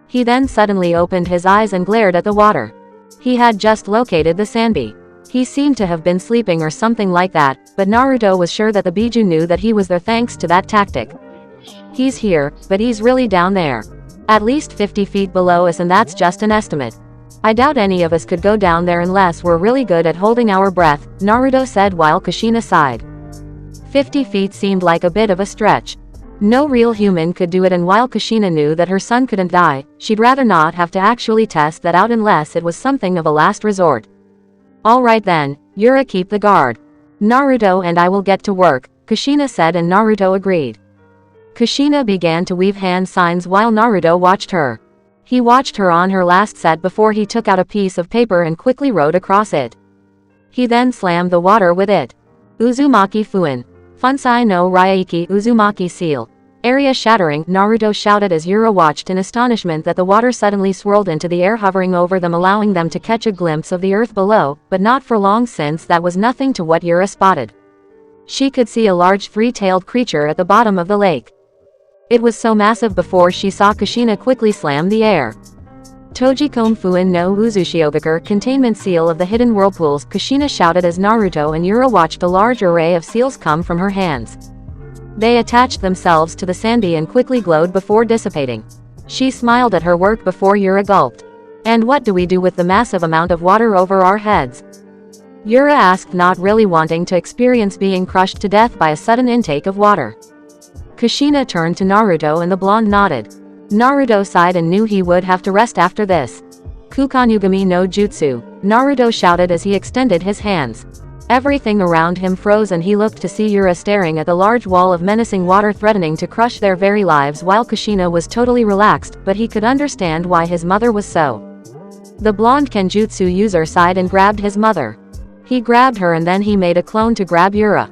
He then suddenly opened his eyes and glared at the water. He had just located the Sanbi. He seemed to have been sleeping or something like that, but Naruto was sure that the biju knew that he was there thanks to that tactic. He's here, but he's really down there. At least 50 feet below us, and that's just an estimate. I doubt any of us could go down there unless we're really good at holding our breath, Naruto said while Kushina sighed. 50 feet seemed like a bit of a stretch. No real human could do it, and while Kushina knew that her son couldn't die, she'd rather not have to actually test that out unless it was something of a last resort. Alright then, Yura, keep the guard. Naruto and I will get to work, Kushina said, and Naruto agreed. Kushina began to weave hand signs while Naruto watched her. He watched her on her last set before he took out a piece of paper and quickly wrote across it. He then slammed the water with it. Uzumaki Fuin. Funsai no Ryaiki Uzumaki seal. Area shattering, Naruto shouted as Yura watched in astonishment that the water suddenly swirled into the air, hovering over them, allowing them to catch a glimpse of the earth below, but not for long, since that was nothing to what Yura spotted. She could see a large three-tailed creature at the bottom of the lake. It was so massive before she saw Kushina quickly slam the air. Tojikom Fuin no Uzushiogakure, containment seal of the hidden whirlpools, Kushina shouted as Naruto and Yura watched a large array of seals come from her hands. They attached themselves to the Sanbi and quickly glowed before dissipating. She smiled at her work before Yura gulped. And what do we do with the massive amount of water over our heads? Yura asked, not really wanting to experience being crushed to death by a sudden intake of water. Kushina turned to Naruto and the blonde nodded. Naruto sighed and knew he would have to rest after this. Kukanyugami no Jutsu, Naruto shouted as he extended his hands. Everything around him froze and he looked to see Yura staring at the large wall of menacing water threatening to crush their very lives, while Kushina was totally relaxed, but he could understand why his mother was so. The blonde Kenjutsu user sighed and grabbed his mother. He grabbed her and then he made a clone to grab Yura.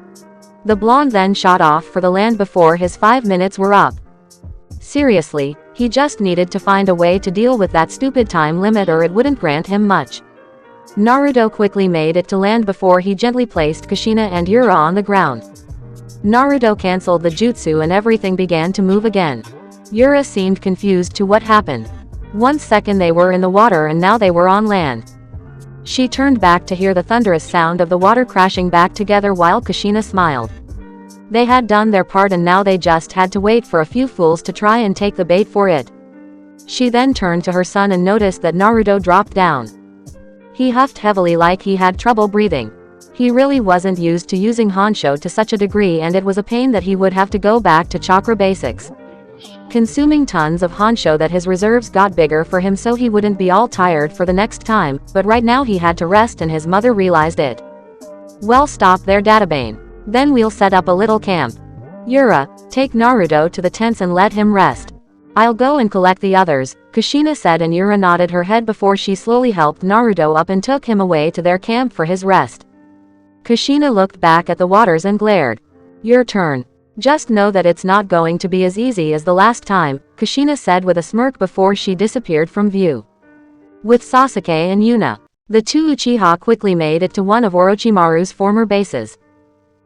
The blonde then shot off for the land before his 5 minutes were up. Seriously, he just needed to find a way to deal with that stupid time limit or it wouldn't grant him much. Naruto quickly made it to land before he gently placed Kushina and Yura on the ground. Naruto cancelled the jutsu and everything began to move again. Yura seemed confused to what happened. 1 second they were in the water and now they were on land. She turned back to hear the thunderous sound of the water crashing back together while Kushina smiled. They had done their part and now they just had to wait for a few fools to try and take the bait for it. She then turned to her son and noticed that Naruto dropped down. He huffed heavily like he had trouble breathing. He really wasn't used to using Honsho to such a degree and it was a pain that he would have to go back to chakra basics. consuming tons of honsho that his reserves got bigger for him so he wouldn't be all tired for the next time, but right now he had to rest and his mother realized it. Well, stop there, Databane. Then we'll set up a little camp. Yura, take Naruto to the tents and let him rest. I'll go and collect the others, Kushina said, and Yura nodded her head before she slowly helped Naruto up and took him away to their camp for his rest. Kushina looked back at the waters and glared. Your turn. Just know that it's not going to be as easy as the last time, Kushina said with a smirk before she disappeared from view. With Sasuke and Yuna, the two Uchiha quickly made it to one of Orochimaru's former bases.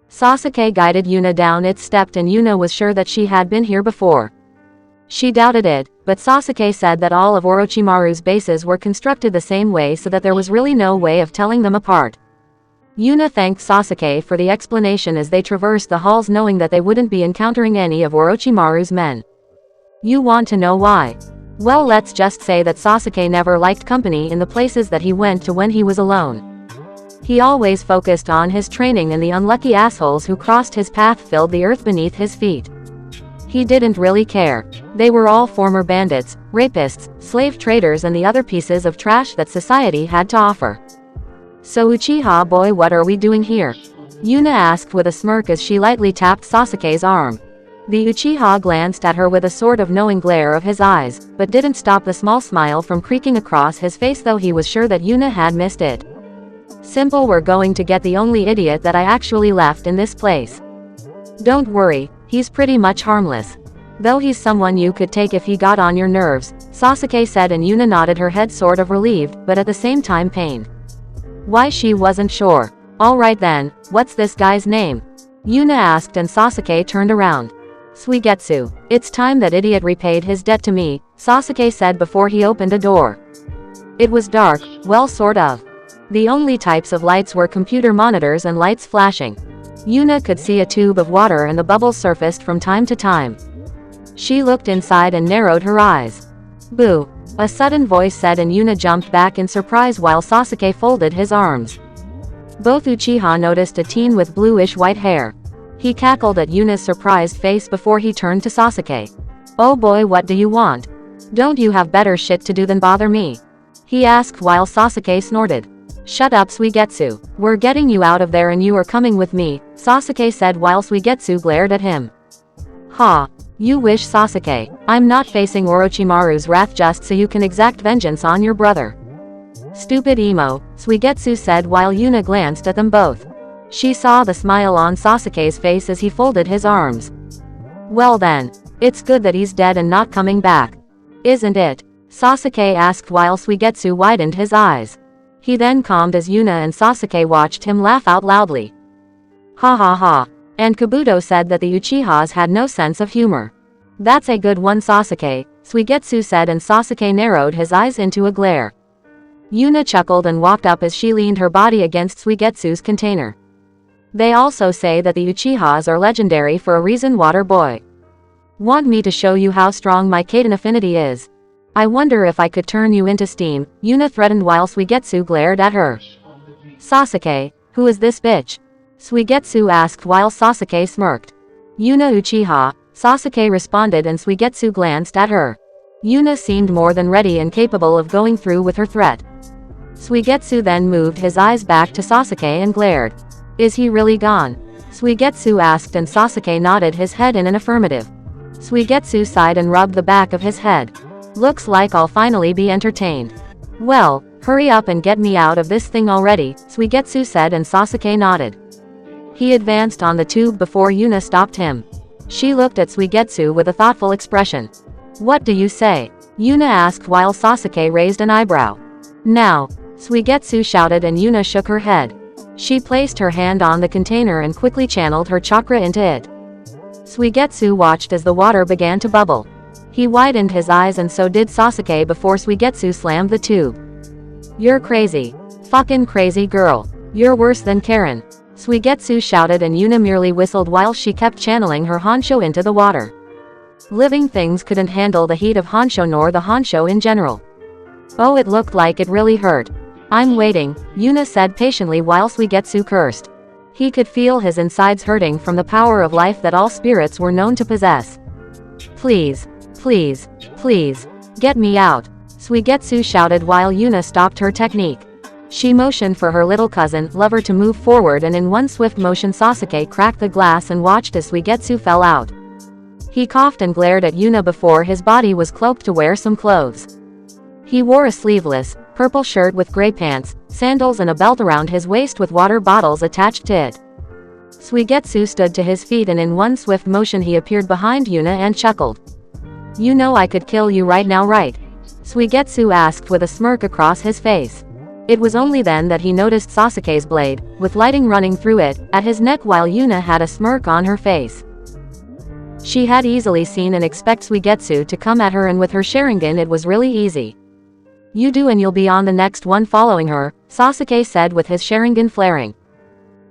Sasuke guided Yuna down its steps and Yuna was sure that she had been here before. She doubted it, but Sasuke said that all of Orochimaru's bases were constructed the same way so that there was really no way of telling them apart. Yuna thanked Sasuke for the explanation as they traversed the halls, knowing that they wouldn't be encountering any of Orochimaru's men. You want to know why? Well, let's just say that Sasuke never liked company in the places that he went to when he was alone. He always focused on his training, and the unlucky assholes who crossed his path filled the earth beneath his feet. He didn't really care. They were all former bandits, rapists, slave traders and the other pieces of trash that society had to offer. So Uchiha boy, what are we doing here? Yuna asked with a smirk as she lightly tapped Sasuke's arm. The Uchiha glanced at her with a sort of knowing glare of his eyes, but didn't stop the small smile from creaking across his face, though he was sure that Yuna had missed it. Simple, we're going to get the only idiot that I actually left in this place. Don't worry, he's pretty much harmless. Though he's someone you could take if he got on your nerves, Sasuke said, and Yuna nodded her head, sort of relieved, but at the same time pained. Why, she wasn't sure. Alright then, what's this guy's name? Yuna asked, and Sasuke turned around. Suigetsu. It's time that idiot repaid his debt to me, Sasuke said before he opened a door. It was dark, well, sort of. The only types of lights were computer monitors and lights flashing. Yuna could see a tube of water and the bubbles surfaced from time to time. She looked inside and narrowed her eyes. Boo! A sudden voice said, and Yuna jumped back in surprise while Sasuke folded his arms. Both Uchiha noticed a teen with bluish-white hair. He cackled at Yuna's surprised face before he turned to Sasuke. Oh boy, what do you want? Don't you have better shit to do than bother me? He asked while Sasuke snorted. Shut up, Suigetsu. We're getting you out of there and you are coming with me, Sasuke said while Suigetsu glared at him. Ha! You wish, Sasuke. I'm not facing Orochimaru's wrath just so you can exact vengeance on your brother. Stupid emo, Suigetsu said while Yuna glanced at them both. She saw the smile on Sasuke's face as he folded his arms. Well then, it's good that he's dead and not coming back. Isn't it? Sasuke asked while Suigetsu widened his eyes. He then calmed as Yuna and Sasuke watched him laugh out loudly. Ha ha ha. And Kabuto said that the Uchihas had no sense of humor. That's a good one, Sasuke, Suigetsu said, and Sasuke narrowed his eyes into a glare. Yuna chuckled and walked up as she leaned her body against Suigetsu's container. They also say that the Uchihas are legendary for a reason, water boy. Want me to show you how strong my Kaiden affinity is? I wonder if I could turn you into steam, Yuna threatened while Suigetsu glared at her. Sasuke, who is this bitch? Suigetsu asked while Sasuke smirked. Yuna Uchiha, Sasuke responded, and Suigetsu glanced at her. Yuna seemed more than ready and capable of going through with her threat. Suigetsu then moved his eyes back to Sasuke and glared. Is he really gone? Suigetsu asked, and Sasuke nodded his head in an affirmative. Suigetsu sighed and rubbed the back of his head. Looks like I'll finally be entertained. Well, hurry up and get me out of this thing already, Suigetsu said, and Sasuke nodded. He advanced on the tube before Yuna stopped him. She looked at Suigetsu with a thoughtful expression. What do you say? Yuna asked while Sasuke raised an eyebrow. Now, Suigetsu shouted, and Yuna shook her head. She placed her hand on the container and quickly channeled her chakra into it. Suigetsu watched as the water began to bubble. He widened his eyes, and so did Sasuke before Suigetsu slammed the tube. You're crazy. Fucking crazy girl. You're worse than Karen, Suigetsu shouted, and Yuna merely whistled while she kept channeling her Honsho into the water. Living things couldn't handle the heat of Honsho nor the Honsho in general. Oh, it looked like it really hurt. I'm waiting, Yuna said patiently while Suigetsu cursed. He could feel his insides hurting from the power of life that all spirits were known to possess. Please, please, please, get me out, Suigetsu shouted while Yuna stopped her technique. She motioned for her little cousin, lover to move forward, and in one swift motion Sasuke cracked the glass and watched as Suigetsu fell out. He coughed and glared at Yuna before his body was cloaked to wear some clothes. He wore a sleeveless, purple shirt with gray pants, sandals and a belt around his waist with water bottles attached to it. Suigetsu stood to his feet and in one swift motion he appeared behind Yuna and chuckled. You know I could kill you right now, right? Suigetsu asked with a smirk across his face. It was only then that he noticed Sasuke's blade, with lighting running through it, at his neck while Yuna had a smirk on her face. She had easily seen and expect Suigetsu to come at her, and with her Sharingan it was really easy. You do and you'll be on the next one following her, Sasuke said with his Sharingan flaring.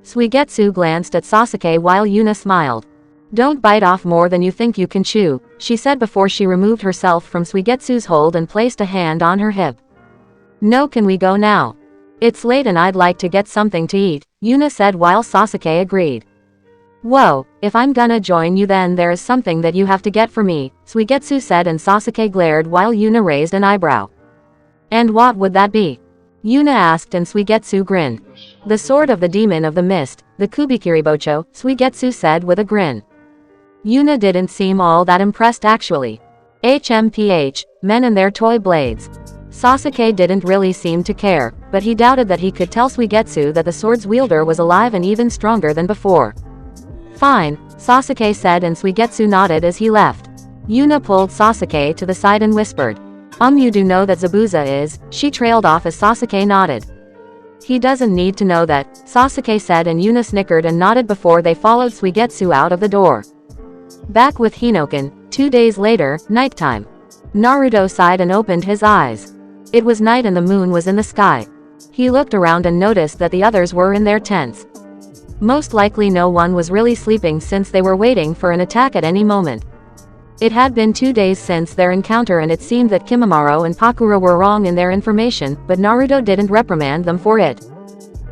Suigetsu glanced at Sasuke while Yuna smiled. Don't bite off more than you think you can chew, she said before she removed herself from Suigetsu's hold and placed a hand on her hip. No, can we go now? It's late and I'd like to get something to eat, Yuna said while Sasuke agreed. Whoa, if I'm gonna join you then there is something that you have to get for me, Suigetsu said, and Sasuke glared while Yuna raised an eyebrow. And what would that be? Yuna asked and Suigetsu grinned. The sword of the demon of the mist, the Kubikiribocho, Suigetsu said with a grin. Yuna didn't seem all that impressed actually. HMPH, men and their toy blades. Sasuke didn't really seem to care, but he doubted that he could tell Suigetsu that the sword's wielder was alive and even stronger than before. Fine, Sasuke said, and Suigetsu nodded as he left. Yuna pulled Sasuke to the side and whispered. You do know that Zabuza is, she trailed off as Sasuke nodded. He doesn't need to know that, Sasuke said, and Yuna snickered and nodded before they followed Suigetsu out of the door. Back with Hinoken, 2 days later, nighttime. Naruto sighed and opened his eyes. It was night and the moon was in the sky. He looked around and noticed that the others were in their tents. Most likely no one was really sleeping since they were waiting for an attack at any moment. It had been 2 days since their encounter and it seemed that Kimimaro and Pakura were wrong in their information, but Naruto didn't reprimand them for it.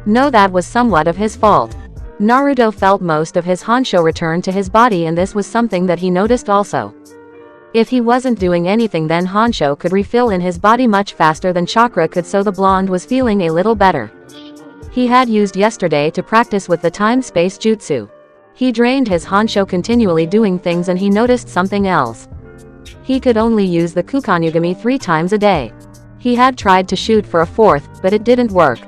No, that was somewhat of his fault. Naruto felt most of his Honsho return to his body, and this was something that he noticed also. If he wasn't doing anything then Honsho could refill in his body much faster than chakra could, so the blonde was feeling a little better. He had used yesterday to practice with the time-space jutsu. He drained his Honsho continually doing things and he noticed something else. He could only use the Kukanyugami 3 times a day. He had tried to shoot for a 4th, but it didn't work.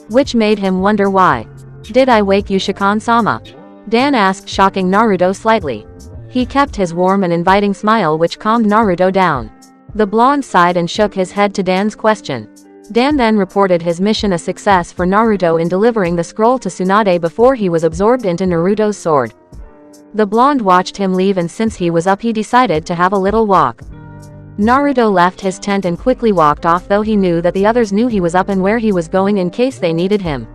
Which made him wonder why. Did I wake you, Shikon-sama? Dan asked, shocking Naruto slightly. He kept his warm and inviting smile which calmed Naruto down. The blonde sighed and shook his head to Dan's question. Dan then reported his mission a success for Naruto in delivering the scroll to Tsunade before he was absorbed into Naruto's sword. The blonde watched him leave and since he was up he decided to have a little walk. Naruto left his tent and quickly walked off, though he knew that the others knew he was up and where he was going in case they needed him.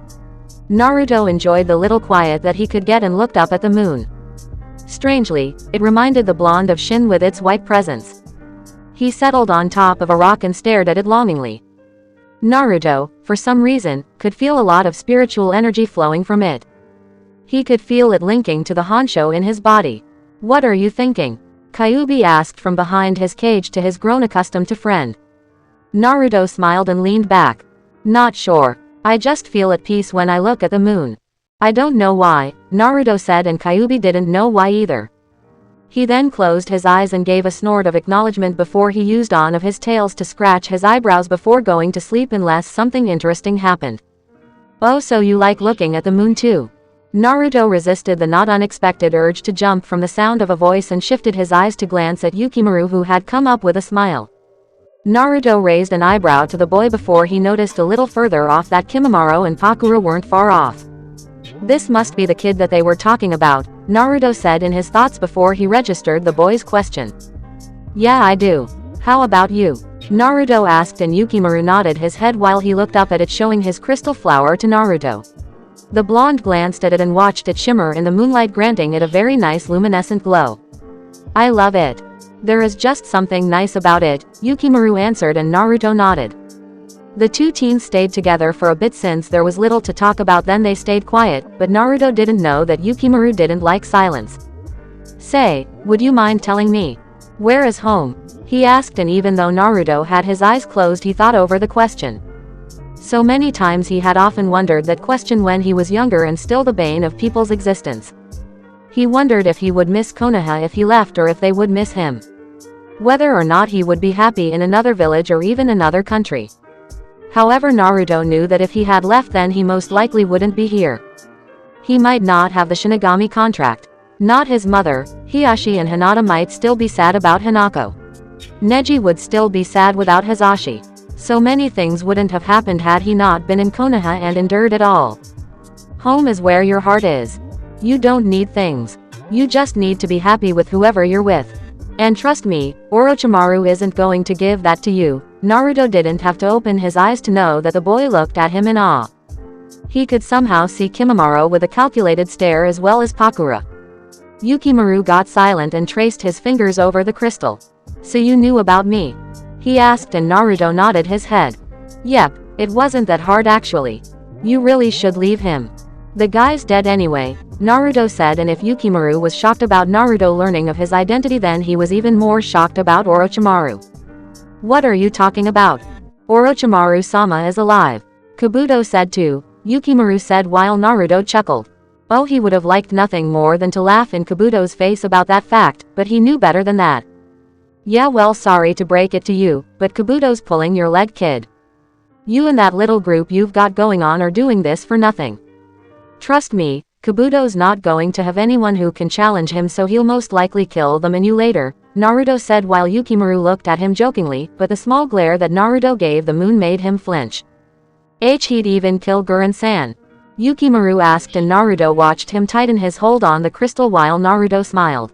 Naruto enjoyed the little quiet that he could get and looked up at the moon. Strangely, it reminded the blonde of Shin with its white presence. He settled on top of a rock and stared at it longingly. Naruto, for some reason, could feel a lot of spiritual energy flowing from it. He could feel it linking to the Honsho in his body. What are you thinking? Kyuubi asked from behind his cage to his grown-accustomed friend. Naruto smiled and leaned back. Not sure. I just feel at peace when I look at the moon. I don't know why, Naruto said, and Kyuubi didn't know why either. He then closed his eyes and gave a snort of acknowledgement before he used on of his tails to scratch his eyebrows before going to sleep unless something interesting happened. Oh, so you like looking at the moon too? Naruto resisted the not unexpected urge to jump from the sound of a voice and shifted his eyes to glance at Yukimaru, who had come up with a smile. Naruto raised an eyebrow to the boy before he noticed a little further off that Kimimaro and Pakura weren't far off. This must be the kid that they were talking about, Naruto said in his thoughts before he registered the boy's question. Yeah, I do. How about you? Naruto asked, and Yukimaru nodded his head while he looked up at it, showing his crystal flower to Naruto. The blonde glanced at it and watched it shimmer in the moonlight, granting it a very nice luminescent glow. I love it. There is just something nice about it, Yukimaru answered, and Naruto nodded. The two teens stayed together for a bit since there was little to talk about. Then they stayed quiet, but Naruto didn't know that Yukimaru didn't like silence. Say, would you mind telling me? Where is home? He asked, and even though Naruto had his eyes closed, he thought over the question. So many times he had often wondered that question when he was younger and still the bane of people's existence. He wondered if he would miss Konoha if he left, or if they would miss him. Whether or not he would be happy in another village or even another country. However, Naruto knew that if he had left, then he most likely wouldn't be here. He might not have the Shinigami contract. Not his mother, Hiashi, and Hinata might still be sad about Hanako. Neji would still be sad without Hisashi. So many things wouldn't have happened had he not been in Konoha and endured it all. Home is where your heart is. You don't need things. You just need to be happy with whoever you're with. And trust me, Orochimaru isn't going to give that to you. Naruto didn't have to open his eyes to know that the boy looked at him in awe. He could somehow see Kimimaro with a calculated stare, as well as Pakura. Yukimaru got silent and traced his fingers over the crystal. So you knew about me? He asked, and Naruto nodded his head. Yep, it wasn't that hard actually. You really should leave him. The guy's dead anyway, Naruto said, and if Yukimaru was shocked about Naruto learning of his identity, then he was even more shocked about Orochimaru. What are you talking about? Orochimaru-sama is alive. Kabuto said too, Yukimaru said while Naruto chuckled. Oh, he would have liked nothing more than to laugh in Kabuto's face about that fact, but he knew better than that. Yeah, well, sorry to break it to you, but Kabuto's pulling your leg, kid. You and that little group you've got going on are doing this for nothing. Trust me, Kabuto's not going to have anyone who can challenge him, so he'll most likely kill them and you later, Naruto said while Yukimaru looked at him jokingly, but the small glare that Naruto gave the moon made him flinch. He'd even kill Gurren-san? Yukimaru asked, and Naruto watched him tighten his hold on the crystal while Naruto smiled.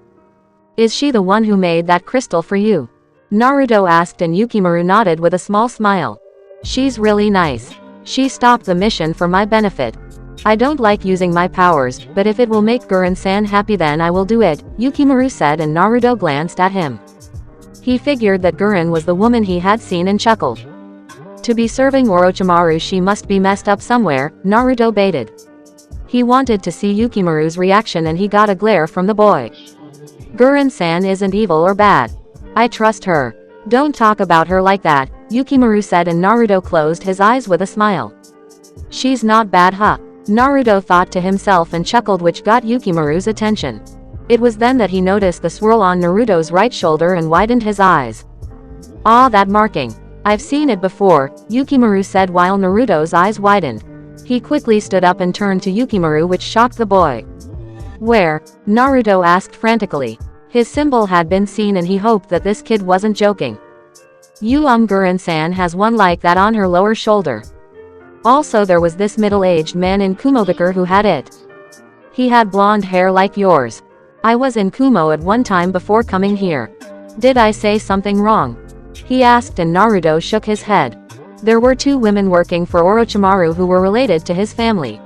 Is she the one who made that crystal for you? Naruto asked, and Yukimaru nodded with a small smile. She's really nice. She stopped the mission for my benefit. I don't like using my powers, but if it will make Gurren-san happy, then I will do it, Yukimaru said, and Naruto glanced at him. He figured that Gurren was the woman he had seen and chuckled. To be serving Orochimaru, she must be messed up somewhere, Naruto baited. He wanted to see Yukimaru's reaction, and he got a glare from the boy. Gurren-san isn't evil or bad. I trust her. Don't talk about her like that, Yukimaru said, and Naruto closed his eyes with a smile. She's not bad, huh? Naruto thought to himself and chuckled, which got Yukimaru's attention. It was then that he noticed the swirl on Naruto's right shoulder and widened his eyes. Ah, that marking. I've seen it before, Yukimaru said while Naruto's eyes widened. He quickly stood up and turned to Yukimaru, which shocked the boy. Where? Naruto asked frantically. His symbol had been seen, and he hoped that this kid wasn't joking. Gurren-san has one like that on her lower shoulder. Also, there was this middle-aged man in Kumogakure who had it. He had blonde hair like yours. I was in Kumo at one time before coming here. Did I say something wrong? He asked, and Naruto shook his head. There were 2 women working for Orochimaru who were related to his family.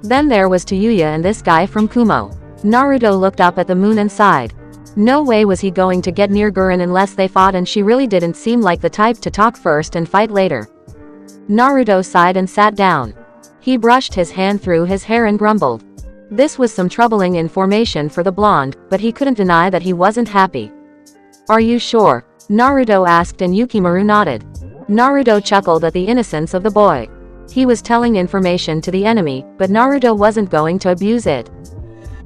Then there was Tayuya and this guy from Kumo. Naruto looked up at the moon and sighed. No way was he going to get near Gurren unless they fought, and she really didn't seem like the type to talk first and fight later. Naruto sighed and sat down. He brushed his hand through his hair and grumbled. This was some troubling information for the blonde, but he couldn't deny that he wasn't happy. Are you sure? Naruto asked, and Yukimaru nodded. Naruto chuckled at the innocence of the boy. He was telling information to the enemy, but Naruto wasn't going to abuse it.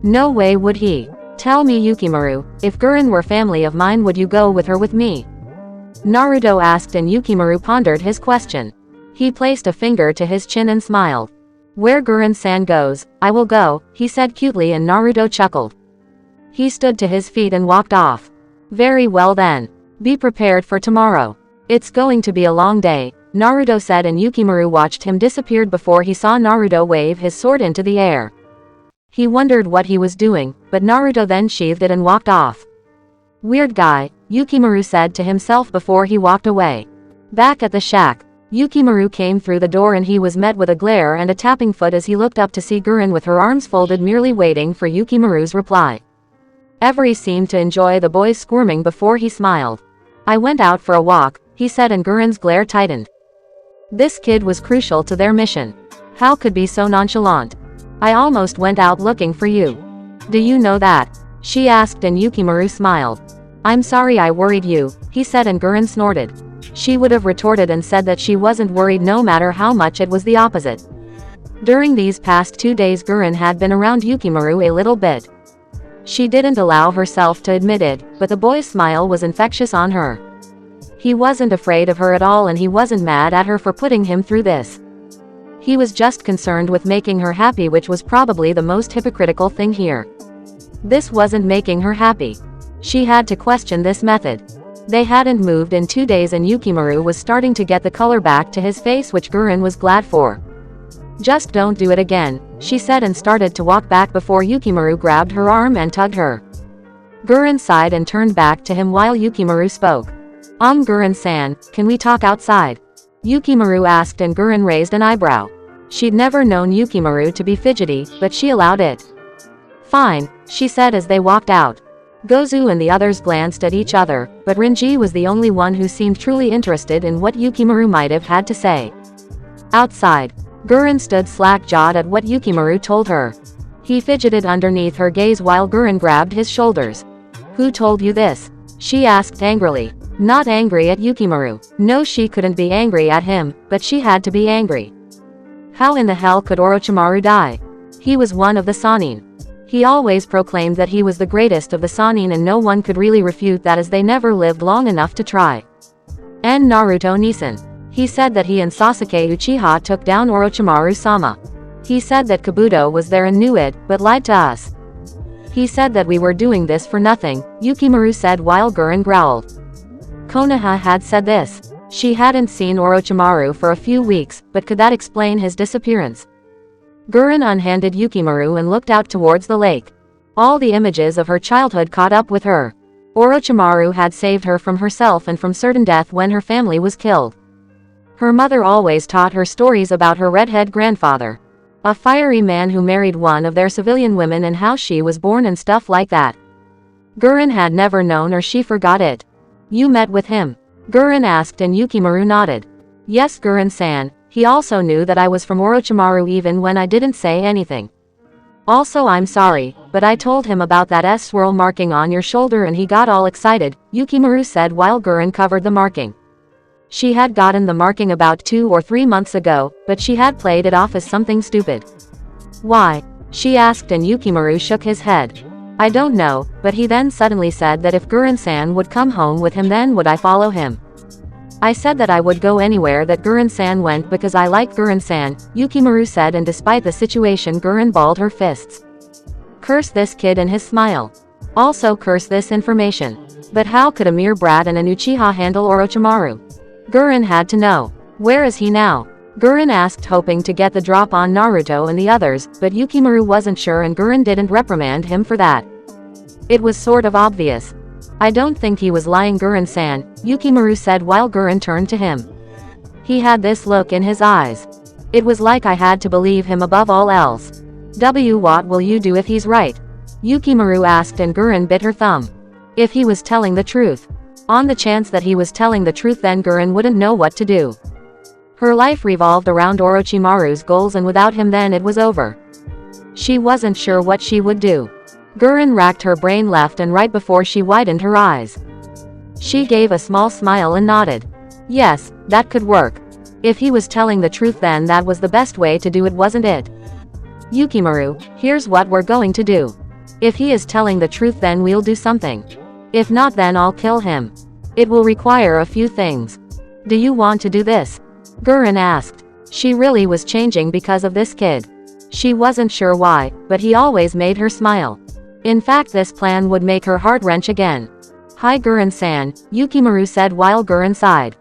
No way would he. Tell me, Yukimaru, if Gurren were family of mine, would you go with her with me? Naruto asked, and Yukimaru pondered his question. He placed a finger to his chin and smiled. Where Gurren-san goes, I will go, he said cutely, and Naruto chuckled. He stood to his feet and walked off. Very well then. Be prepared for tomorrow. It's going to be a long day, Naruto said, and Yukimaru watched him disappear before he saw Naruto wave his sword into the air. He wondered what he was doing, but Naruto then sheathed it and walked off. Weird guy, Yukimaru said to himself before he walked away. Back at the shack, Yukimaru came through the door, and he was met with a glare and a tapping foot as he looked up to see Gurren with her arms folded, merely waiting for Yukimaru's reply. Every seemed to enjoy the boy's squirming before he smiled. I went out for a walk, he said, and Gurren's glare tightened. This kid was crucial to their mission. How could be so nonchalant? I almost went out looking for you. Do you know that? She asked, and Yukimaru smiled. I'm sorry I worried you, he said, and Gurren snorted. She would have retorted and said that she wasn't worried no matter how much it was the opposite. During these past 2 days Gurren had been around Yukimaru a little bit. She didn't allow herself to admit it, but the boy's smile was infectious on her. He wasn't afraid of her at all, and he wasn't mad at her for putting him through this. He was just concerned with making her happy, which was probably the most hypocritical thing here. This wasn't making her happy. She had to question this method. They hadn't moved in 2 days and Yukimaru was starting to get the color back to his face, which Gurren was glad for. Just don't do it again, she said, and started to walk back before Yukimaru grabbed her arm and tugged her. Gurren sighed and turned back to him while Yukimaru spoke. Gurren-san, can we talk outside? Yukimaru asked, and Gurren raised an eyebrow. She'd never known Yukimaru to be fidgety, but she allowed it. Fine, she said as they walked out. Gozu and the others glanced at each other, but Renji was the only one who seemed truly interested in what Yukimaru might have had to say. Outside, Gurren stood slack-jawed at what Yukimaru told her. He fidgeted underneath her gaze while Gurren grabbed his shoulders. Who told you this? She asked angrily. Not angry at Yukimaru. No, she couldn't be angry at him, but she had to be angry. How in the hell could Orochimaru die? He was one of the Sannin. He always proclaimed that he was the greatest of the Sannin, and no one could really refute that, as they never lived long enough to try. And Naruto Nissen. He said that he and Sasuke Uchiha took down Orochimaru-sama. He said that Kabuto was there and knew it, but lied to us. He said that we were doing this for nothing, Yukimaru said while Gurren growled. Konoha had said this. She hadn't seen Orochimaru for a few weeks, but could that explain his disappearance? Gurren unhanded Yukimaru and looked out towards the lake. All the images of her childhood caught up with her. Orochimaru had saved her from herself and from certain death when her family was killed. Her mother always taught her stories about her redhead grandfather. A fiery man who married one of their civilian women, and how she was born and stuff like that. Gurren had never known, or she forgot it. You met with him? Gurren asked, and Yukimaru nodded. Yes, Gurren-san. He also knew that I was from Orochimaru even when I didn't say anything. Also, I'm sorry, but I told him about that S-swirl marking on your shoulder and he got all excited, Yukimaru said while Gurren covered the marking. She had gotten the marking about 2 or 3 months ago, but she had played it off as something stupid. Why? She asked, and Yukimaru shook his head. I don't know, but he then suddenly said that if Gurren-san would come home with him, then would I follow him. I said that I would go anywhere that Gurren-san went because I like Gurren-san, Yukimaru said, and despite the situation Gurren balled her fists. Curse this kid and his smile. Also curse this information. But how could a mere brat and an Uchiha handle Orochimaru? Gurren had to know. Where is he now? Gurren asked, hoping to get the drop on Naruto and the others, but Yukimaru wasn't sure and Gurren didn't reprimand him for that. It was sort of obvious. I don't think he was lying, Gurren-san, Yukimaru said while Gurren turned to him. He had this look in his eyes. It was like I had to believe him above all else. What will you do if he's right? Yukimaru asked, and Gurren bit her thumb. If he was telling the truth. On the chance that he was telling the truth, then Gurren wouldn't know what to do. Her life revolved around Orochimaru's goals, and without him then it was over. She wasn't sure what she would do. Gurren racked her brain left and right before she widened her eyes. She gave a small smile and nodded. Yes, that could work. If he was telling the truth, then that was the best way to do it, wasn't it? Yukimaru, here's what we're going to do. If he is telling the truth, then we'll do something. If not, then I'll kill him. It will require a few things. Do you want to do this? Gurren asked. She really was changing because of this kid. She wasn't sure why, but he always made her smile. In fact, this plan would make her heart wrench again. Hi Gurren-san, Yukimaru said while Gurren sighed.